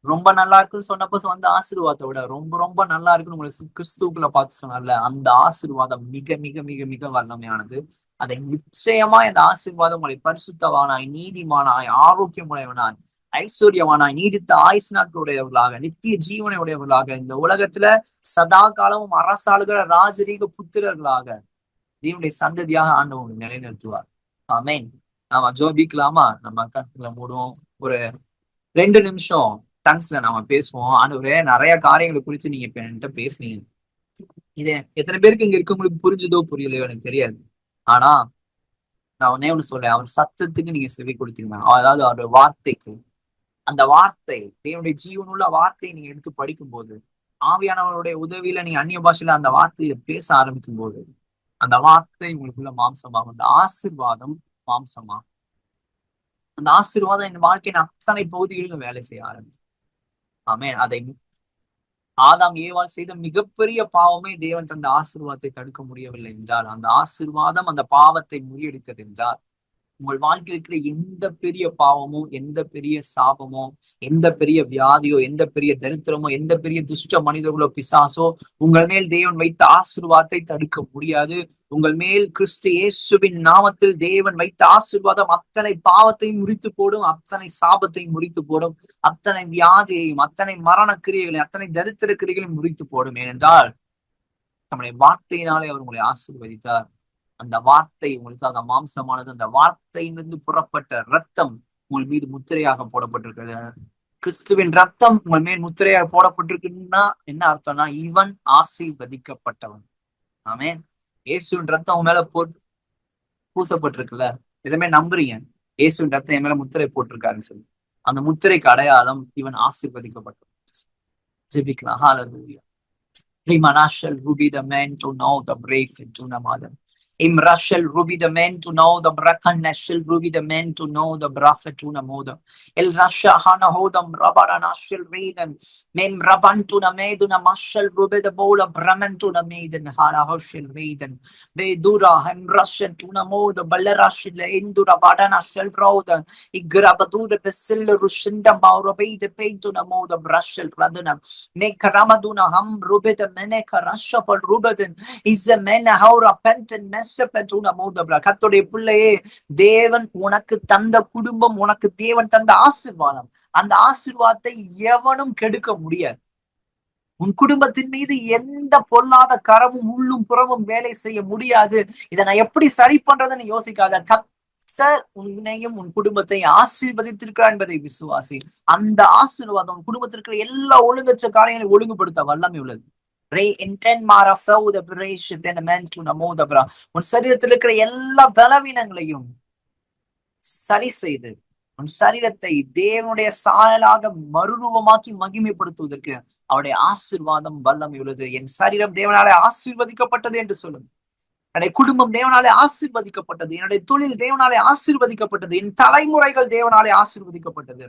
ரொம்ப நல்லா இருக்குன்னு சொன்னப்ப வந்து ஆசீர்வாதத்தை விட ரொம்ப ரொம்ப நல்லா இருக்குன்னு உங்களை கிறிஸ்துவுக்குள்ள பார்த்து சொன்னார்ல, அந்த ஆசீர்வாதம் மிக மிக மிக மிக வல்லமையானது. அதை நிச்சயமா இந்த ஆசீர்வாதம் உங்களை பரிசுத்தவானாய், நீதிமானாய், ஆரோக்கியமுடையவனாய், ஐஸ்வர்யவானாய், நீடித்த ஆயுசு நாட்களுடையவர்களாக, நித்திய ஜீவனை உடையவர்களாக, இந்த உலகத்துல சதா காலமும் அரசாளுகிற ராஜரீக புத்திரர்களாக தேவனுடைய சந்ததியாக ஆண்டவங்க நிலைநிறுத்துவார். ஆமென். நாம ஜோபிக்கலாமா? நம்ம கண்களை மூடுவோம். ஒரு 2 நிமிஷம் டங்ஸ்ல நாம பேசுவோம். ஆண்டவரே, நிறைய காரியங்களை குறிச்சு நீங்க இப்ப என்கிட்ட பேசுனீங்க. இது எத்தனை பேருக்கு இங்க இருக்கவங்களுக்கு புரிஞ்சுதோ புரியலையோ எனக்கு தெரியாது. ஆனா நான் ஒன்னே ஒண்ணு சொல்றேன், அவர் சத்தத்துக்கு நீங்க செவி கொடுத்தீங்க. அதாவது அவருடைய வார்த்தைக்கு, அந்த வார்த்தை தேவனுடைய ஜீவனுள்ள வார்த்தையை நீங்க எடுத்து படிக்கும் போது, ஆவியானவருடைய உதவியில நீங்க அந்நிய பாஷையில அந்த வார்த்தையை பேச ஆரம்பிக்கும் போது, அந்த வார்த்தை உங்களுக்குள்ள மாம்சமாகும். அந்த ஆசீர்வாதம் மாம்சமாகும். அந்த ஆசீர்வாதம் என் வாழ்க்கையின் அத்தனை பகுதிகளிலும் வேலை செய்ய ஆரம்பிக்கும். ஆமென். அதை ஆதாம் ஏவாள் செய்த மிகப்பெரிய பாவமே தேவன் தந்த ஆசீர்வாதத்தை தடுக்க முடியவில்லை என்றால், அந்த ஆசீர்வாதம் அந்த பாவத்தை முறியடித்தது என்றால், உங்கள் வாழ்க்கையில் இருக்கிற எந்த பெரிய பாவமோ, எந்த பெரிய சாபமோ, எந்த பெரிய வியாதியோ, எந்த பெரிய தரித்திரமோ, எந்த பெரிய துஷ்ட மனிதர்களோ, பிசாசோ உங்கள் மேல் தேவன் வைத்த ஆசீர்வாதத்தை தடுக்க முடியாது. உங்கள் மேல் கிறிஸ்து இயேசுவின் நாமத்தில் தேவன் வைத்த ஆசீர்வாதம் அத்தனை பாவத்தையும் முறித்து போடும், அத்தனை சாபத்தையும் முறித்து போடும், அத்தனை வியாதியையும், அத்தனை மரண கிரியைகளையும், அத்தனை தரித்திர கிரியைகளையும் முறித்து போடும். ஏனென்றால் நம்முடைய வார்த்தையினாலே அவர் உங்களை ஆசீர்வதித்தார். அந்த வார்த்தை உங்களுக்காக மாம்சமானது. அந்த வார்த்தையிலிருந்து புறப்பட்ட ரத்தம் உங்கள் மீது முத்திரையாக போடப்பட்டிருக்கிறது. கிறிஸ்துவின் ரத்தம் உங்கள் மேல் முத்திரையாக போடப்பட்டிருக்குன்னா என்ன அர்த்தம்னா, இவன் ஆசீர்வதிக்கப்பட்டவன். ஆமென். இயேசுவின் ரத்தம் உங்க மேல பூசப்பட்டிருக்குல்ல, எதுவுமே நம்புறீங்க, இயேசுவின் ரத்தம் என் மேல முத்திரை போட்டிருக்காருன்னு சொல்லி, அந்த முத்திரைக்கு அடையாளம் இவன் ஆசீர்வதிக்கப்பட்டவன். ஜெபிக்கலாம். ஹalleluya. Rimanashal Ruby the man to know the brave into Namadan. Imrashal Ruby the man to know the Brakan Nashal Ruby the man to know the Brafetuna Moda. El Rasha Hana Hodam Rabaranashal Redan. Mem Rabantuna Meduna Mashal Ruby the bowl of Bramantuna Maiden Hana Hoshel Redan. Bedura Hem Russian Tuna Moda Balarashil Indura Badanashal Roda. Igrabadura Basil Rushinda Maurabe the Paintuna Moda Brashal Pradana. Make Ramaduna Ham Ruby the Meneka Rashapal Rubadan. Is a man how repentant மெஸ்ஸபெட்டுன மோதப்ரா. கர்த்தருடைய பிள்ளையே, தேவன் உனக்கு தந்த குடும்பம், உனக்கு தேவன் தந்த ஆசீர்வாதம், அந்த ஆசீர்வாதத்தை எவனும் கெடுக்க முடியாது. உன் குடும்பத்தின் மீது எந்த பொல்லாத கரமும் உள்ளும் புறமும் வேலை செய்ய முடியாது. இதை நான் எப்படி சரி பண்றதுன்னு யோசிக்காத. கர்த்தர் உன்னையும் உன் குடும்பத்தை ஆசீர்வதித்திருக்கிறார் என்பதை விசுவாசி. அந்த ஆசீர்வாதம் உன் குடும்பத்திற்கு எல்லா ஒழுங்கற்ற காரியங்களை ஒழுங்குபடுத்த வல்லமை உள்ளது. உன் சரீரத்தில் இருக்கிற எல்லா பலவீனங்களையும் சரி செய்து உன் சரீரத்தை தேவனுடைய சாயலாக மறுரூபமாக்கி மகிமைப்படுத்துவதற்கு அவருடைய ஆசீர்வாதம் வல்லமை உள்ளது. என் சரீரம் தேவனாலே ஆசீர்வதிக்கப்பட்டது என்று சொல்லும். என்னுடைய குடும்பம் தேவனாலே ஆசீர்வதிக்கப்பட்டது, என்னுடைய தொழில் தேவனாலே ஆசீர்வதிக்கப்பட்டது, என் தலைமுறைகள் தேவனாலே ஆசீர்வதிக்கப்பட்டது.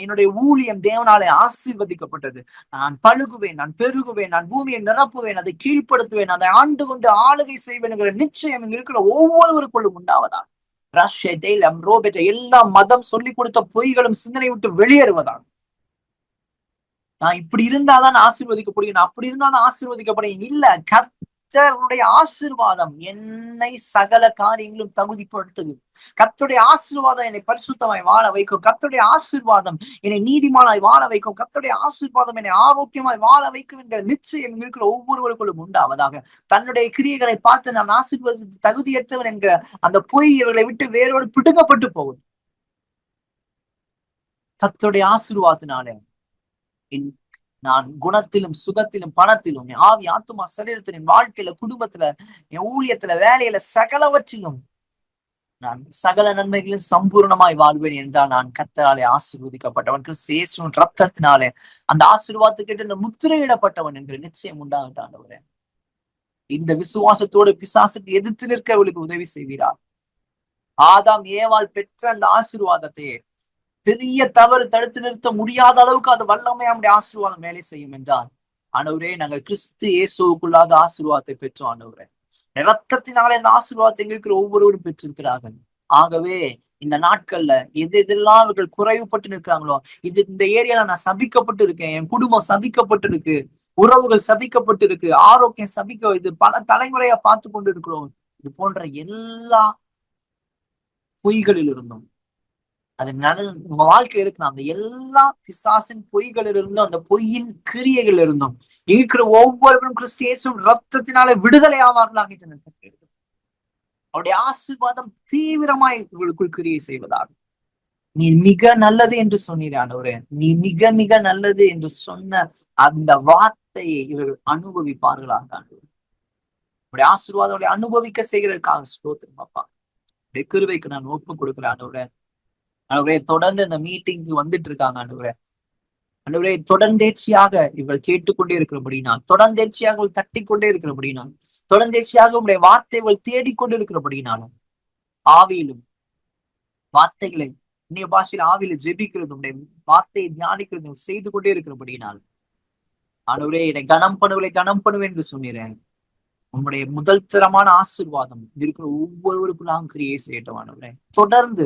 என்னுடைய ஊழியம் தேவனாலே ஆசீர்வதிக்கப்பட்டது. நான் பழுகுவேன், நான் பெருகுவேன், நான் பூமியை நிரப்புவேன், அதை கீழ்ப்படுத்துவேன், அதை ஆண்டு கொண்டு ஆளுகை செய்வேன் என்கிற நிச்சயம் இங்க இருக்கிற ஒவ்வொருவருக்குள்ளும் உண்டாவதா. எல்லா மதம் சொல்லிக் கொடுத்த பொய்களும் சிந்தனை விட்டு வெளியேறுவதாக. நான் இப்படி இருந்தாதான் ஆசீர்வதிக்கப்படுவேன், நான் அப்படி இருந்தாதான் ஆசீர்வதிக்கப்படுவேன் இல்ல. கர்த்தருடைய ஆசீர்வாதம் என்னை சகல காரியங்களும் தகுதிப்படுத்துது. கர்த்தருடைய ஆசீர்வாதம் என்னை பரிசுத்தமாய் வாழ வைக்கும். கர்த்தருடைய ஆசீர்வாதம் என்னை நீதிமானாய் வாழ வைக்கும். கர்த்தருடைய ஆசீர்வாதம் என்னை ஆரோக்கியமாய் வாழ வைக்கும் என்கிற நிச்சயம் இருக்கிற ஒவ்வொருவருக்குள்ளும் உண்டாவதாக. தன்னுடைய கிரியைகளை பார்த்து நான் ஆசீர்வாதத்துக்கு தகுதியற்றவன் என்கிற அந்த பொய் இவர்களை விட்டு வேரோடு பிடுங்கப்பட்டு போகும். கர்த்தருடைய ஆசீர்வாதத்தினாலே நான் குணத்திலும் சுகத்திலும் பணத்திலும் ஆவி ஆத்துமா சரீரத்திலும் வாழ்க்கையில குடும்பத்துல என் ஊழியத்துல வேலையில சகலவற்றிலும் நான் சகல நன்மைகளும் சம்பூர்ணமாய் வாழ்வேன் என்றால் நான் கர்த்தராலே ஆசீர்வதிக்கப்பட்டவன். கிறிஸ்து இயேசுவின் ரத்தத்தினாலே அந்த ஆசீர்வாதத்துக்கு முத்திரையிடப்பட்டவன் என்கிற நிச்சயம் உண்டாகட்டாண்டவரே. இந்த விசுவாசத்தோடு பிசாசுக்கு எதிர்த்து நிற்க அவளுக்கு உதவி செய்வீரார். ஆதாம் ஏவாள் பெற்ற அந்த ஆசீர்வாதத்தை பெரிய தவறு தடுத்து நிறுத்த முடியாத அளவுக்கு அது வல்லமை நம்முடைய ஆசீர்வாதம் வேலை செய்யும் என்றால், ஆண்டவரே நாங்கள் கிறிஸ்து இயேசுவுக்குள்ளாத ஆசீர்வாதத்தை பெற்றோம். ஆண்டவரே ரத்தத்தினாலே இந்த ஆசீர்வாதத்தை இருக்கிற ஒவ்வொருவரும் பெற்றிருக்கிறார்கள். ஆகவே இந்த நாட்கள்ல எதெல்லாம் அவர்கள் குறைவுபட்டு நிற்கிறாங்களோ, இந்த ஏரியால நான் சபிக்கப்பட்டு இருக்கேன், என் குடும்பம் சபிக்கப்பட்டு இருக்கு, உறவுகள் சபிக்கப்பட்டு இருக்கு, ஆரோக்கியம் இது பல தலைமுறையா பார்த்து கொண்டு இருக்கிறோம். இது போன்ற எல்லா பொய்களில் இருந்தும் அது உங்க வாழ்க்கை இருக்கு. அந்த எல்லா பிசாசின் பொய்களிலிருந்தும் அந்த பொய்யின் கிரியைகள் இருந்தும் இருக்கிற ஒவ்வொருவரும் கிறிஸ்து இயேசுவின் ரத்தத்தினாலே விடுதலை ஆவார்களாக அவருடைய ஆசீர்வாதம் தீவிரமாய் இவர்களுக்குள் கிரியை செய்வதாக. நீ மிக நல்லது என்று சொன்னீர் ஆண்டவரே. நீ மிக மிக நல்லது என்று சொன்ன அந்த வார்த்தையை இவர்கள் அனுபவிப்பார்களாக ஆண்டவரே. அவருடைய ஆசீர்வாதம் அனுபவிக்க செய்கிறதுக்காக ஸ்தோத்திரம் அப்பா. உடைய கிருபைக்கு நான் ஒப்பு கொடுக்கிறேன் ஆண்டவரே. ஆண்டவரே தொடர்ந்து இந்த மீட்டிங்க்கு வந்துட்டு இருக்காங்க ஆண்டவரே. ஆண்டவரே தொடர்ந்தேர்ச்சியாக இவர்கள் கேட்டுக்கொண்டே இருக்கிறபடினால், தொடர்ந்தேர்ச்சியாக தட்டி கொண்டே இருக்கிறபடினால், தொடர்ந்தேர்ச்சியாக உங்களுடைய வார்த்தைகள் தேடிக்கொண்டு இருக்கிறபடினாலும் ஆவியிலும் வார்த்தைகளை அந்நிய பாஷையில் ஆவியில ஜெபிக்கிறதும் வார்த்தையை தியானிக்கிறதும் செய்து கொண்டே இருக்கிறபடினால் ஆண்டவரே என்னை கனம் பண்ணுவேன் என்று சொன்னீரேன். உங்களுடைய முதல் தரமான ஆசீர்வாதம் இருக்கிற ஒவ்வொருவருக்குள்ளாம் கிரியை செய்யட்டும் ஆண்டவரே. தொடர்ந்து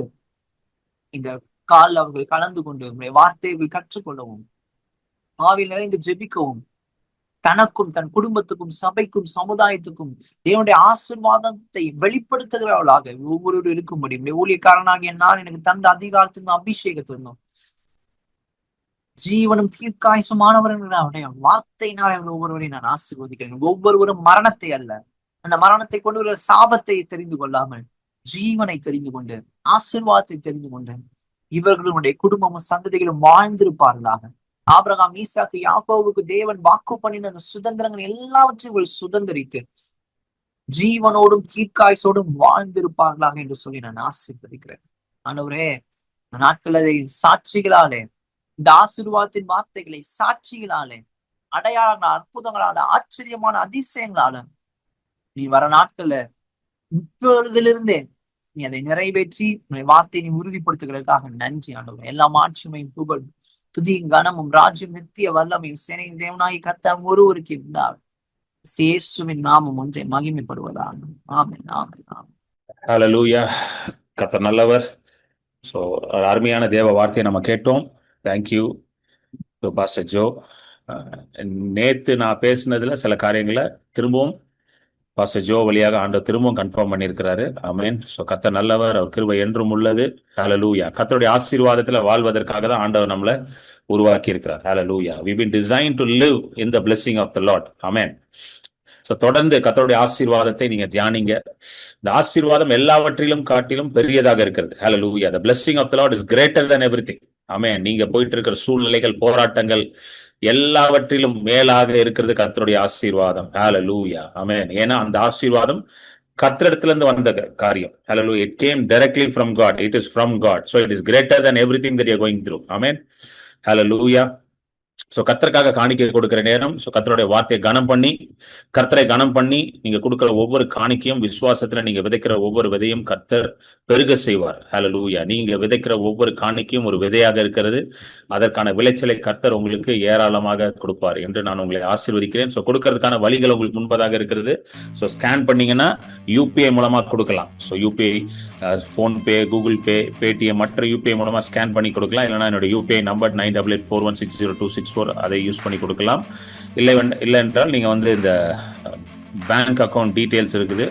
இந்த கால் அவர்கள் கலந்து கொண்டு உங்களுடைய வார்த்தைகள் கற்றுக்கொள்ளவும், ஆவியில் நிறைந்து ஜெபிக்கவும், தனக்கும் தன் குடும்பத்துக்கும் சபைக்கும் சமுதாயத்துக்கும் தேவனுடைய ஆசீர்வாதத்தை வெளிப்படுத்துகிறவர்களாக ஒவ்வொருவரும் இருக்கும்படி ஊழியக்காரனாகிய நான் எனக்கு தந்த அதிகாரத்தின் அபிஷேகத்திருந்தோம் ஜீவனும் தீர்க்காயுசுமானவர்கள் அவருடைய வார்த்தையினால் அவர்கள் ஒவ்வொருவரையும் நான் ஆசீர்வதிக்கிறேன். ஒவ்வொருவரும் மரணத்தை அல்ல, அந்த மரணத்தை கொண்டு ஒரு சாபத்தை தெரிந்து கொள்ளாமல் ஜீவனை தெரிந்து கொண்டு ஆசீர்வாதத்தை தெரிந்து கொண்டு இவர்களுடைய குடும்பமும் சந்ததிகளும் வாழ்ந்திருப்பார்களாக. ஆபிரகாம், ஈசாக்கு, யாக்கோவுக்கு தேவன் வாக்கு பண்ணின அந்த சுதந்திரங்கள் எல்லாவற்றையும் சுதந்திரித்து ஜீவனோடும் தீர்க்காயுசோடும் வாழ்ந்திருப்பார்களாக என்று சொல்லி நான் ஆசீர்வதிக்கிறேன். ஆண்டவரே, நாட்கள் அதை சாட்சிகளாலே, இந்த ஆசீர்வாதத்தின் வார்த்தைகளை சாட்சிகளாலே, அடையாளங்களால், அற்புதங்களால, ஆச்சரியமான அதிசயங்களால நீ வர நாட்கள்ல இப்பொழுதிலிருந்தே நீ அதை நிறைவேற்றி உன்னுடைய வார்த்தையை நீ உறுதிப்படுத்துகிறதுக்காக நன்றி ஆண்டவரே. எல்லாம் ஆட்சிமையும் புகழ் துதியும் கனமும் ராஜ்யம் நித்திய வல்லமையும் சேனையின் தேவனாகி கர்த்தர் ஒருவருக்கு இருந்தார். இயேசுவின் நாமம் ஒன்றை மகிமைப்படுவதாக. ஆமென், ஆமென், ஆமென். ஹல்லேலூயா. கர்த்தர் நல்லவர். ஸோ அருமையான தேவ வார்த்தையை நம்ம கேட்டோம். Thank you pastor Joe. நேத்து நான் பேசினதுல சில காரியங்களை திரும்பவும் பாஸ்டர் ஜோ வழியாக ஆண்டவர் திரும்பவும் கன்ஃபார்ம் பண்ணியிருக்கிறாரு. ஆமென். ஸோ கர்த்தர் நல்லவர், அவர் கிருபை என்றும் உள்ளது. ஹல்லேலூயா. கர்த்தருடைய ஆசீர்வாதத்துல வாழ்வதற்காக தான் ஆண்டவர் நம்மளை உருவாக்கி இருக்கிறார். ஹல்லேலூயா. We been designed to live in the blessing of the Lord. Amen. So தொடர்ந்து கர்த்தருடைய ஆசீர்வாதத்தை நீங்க தியானிங்க. இந்த ஆசீர்வாதம் எல்லாவற்றிலும் காட்டிலும் பெரியதாக இருக்கிறது. ஹல்லேலூயா. The blessing of the Lord is greater than everything. ஆமென். நீங்க போயிட்டு இருக்கிற சூழ்நிலைகள், போராட்டங்கள் எல்லாவற்றிலும் மேலாக இருக்கிறது கர்த்தருடைய ஆசீர்வாதம். ஹல்லேலூயா. ஆமென். ஏன்னா அந்த ஆசீர்வாதம் கர்த்தரிடத்துல இருந்து வந்த காரியம். ஹல்லேலூயா. It came directly from God. It is from God. So it is greater than everything that you are going through. Amen. Hallelujah. So கர்த்தருக்காக காணிக்கை கொடுக்கிற நேரம், ஸோ கர்த்தருடைய வார்த்தையை கனம் பண்ணி, கர்த்தரை கனம் பண்ணி நீங்க கொடுக்கிற ஒவ்வொரு காணிக்கையும் விசுவாசத்துல நீங்க விதைக்கிற ஒவ்வொரு விதையும் கர்த்தர் பெருக செய்வார். ஹல்லேலூயா. நீங்க விதைக்கிற ஒவ்வொரு காணிக்கையும் ஒரு விதையாக இருக்கிறது. அதற்கான விளைச்சலை கர்த்தர் உங்களுக்கு ஏராளமாக கொடுப்பார் என்று நான் உங்களை ஆசீர்வதிக்கிறேன். ஸோ கொடுக்கறதுக்கான வழிகள் உங்களுக்கு முன்பதாக இருக்கிறது. ஸோ ஸ்கேன் பண்ணீங்கன்னா யூபிஐ மூலமா கொடுக்கலாம். So UPI, PhonePe, Google Pay, Paytm, மற்ற யூபிஐ மூலமா ஸ்கேன் பண்ணி கொடுக்கலாம். இல்லைன்னா என்னோட யூபிஐ நம்பர் 9884160264 அதை யூஸ் பண்ணி கொடுக்கலாம். இல்லை என்றால் நீங்க வந்து இந்த பேங்க் அக்கௌண்ட் டீடைல்ஸ் இருக்குது,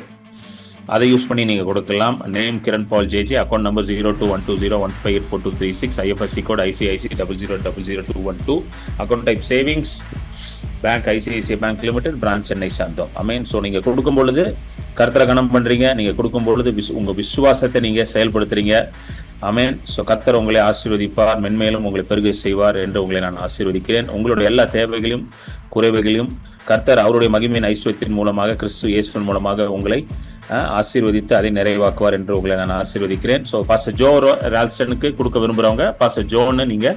அதை யூஸ் பண்ணி நீங்க கொடுக்கலாம். Name Kiran Paul J J, account number 021201584236, IFSC code ICIC 00000212, account type savings, bank ICICI bank limited, branch Chennai Santhome. Amen. So நீங்க கொடுக்கும் பொழுது கர்த்தரை கனம் பண்றீங்க. நீங்க கொடுக்கும் பொழுது உங்க விசுவாசத்தை நீங்க செயல்படுத்துறீங்க. ஆமென். ஸோ கர்த்தர் உங்களை ஆசீர்வதிப்பார், மென்மேலும் உங்களை பெருக செய்வார் என்று உங்களை நான் ஆசீர்வதிக்கிறேன். உங்களுடைய எல்லா தேவைகளையும் குறைவுகளையும் கர்த்தர் அவருடைய மகிமையின் ஐஸ்வர்யத்தின் மூலமாக, கிறிஸ்து இயேசுவின் மூலமாக உங்களை ஆசீர்வதித்து அதை நிறைவாக்குவார் என்று உங்களை நான் ஆசீர்வதிக்கிறேன். ஸோ பாஸ்டர் ஜோ ரால்ஸ்டனுக்கு கொடுக்க விரும்புறவங்க பாஸ்டர் ஜோன்னு நீங்க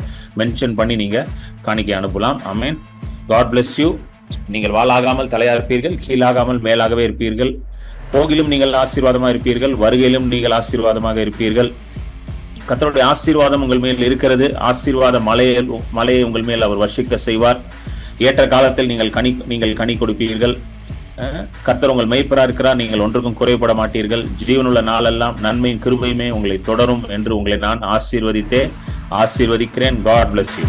மென்ஷன் பண்ணி நீங்க காணிக்கை அனுப்பலாம். ஆமென். God bless you. நீங்கள் வாளாகாமல் தலையா இருப்பீர்கள், கீழாகாமல் மேலாகவே இருப்பீர்கள். போகிலும் நீங்கள் ஆசீர்வாதமாக இருப்பீர்கள், வருகையிலும் நீங்கள் ஆசீர்வாதமாக இருப்பீர்கள். கர்த்தருடைய ஆசீர்வாதம் உங்கள் மேல் இருக்கிறது. ஆசீர்வாத மலையை உங்கள் மேல் அவர் வர்ஷிக்க செய்வார். ஏற்ற காலத்தில் நீங்கள் கனி கொடுப்பீர்கள். கர்த்தர் உங்கள் மேய்ப்பராக இருக்கிறார். நீங்கள் ஒன்றுக்கும் குறைபட மாட்டீர்கள். ஜீவனுள்ள நாளெல்லாம் நன்மையும் கிருபையுமே உங்களை தொடரும் என்று உங்களை நான் ஆசீர்வதிக்கிறேன். God bless you.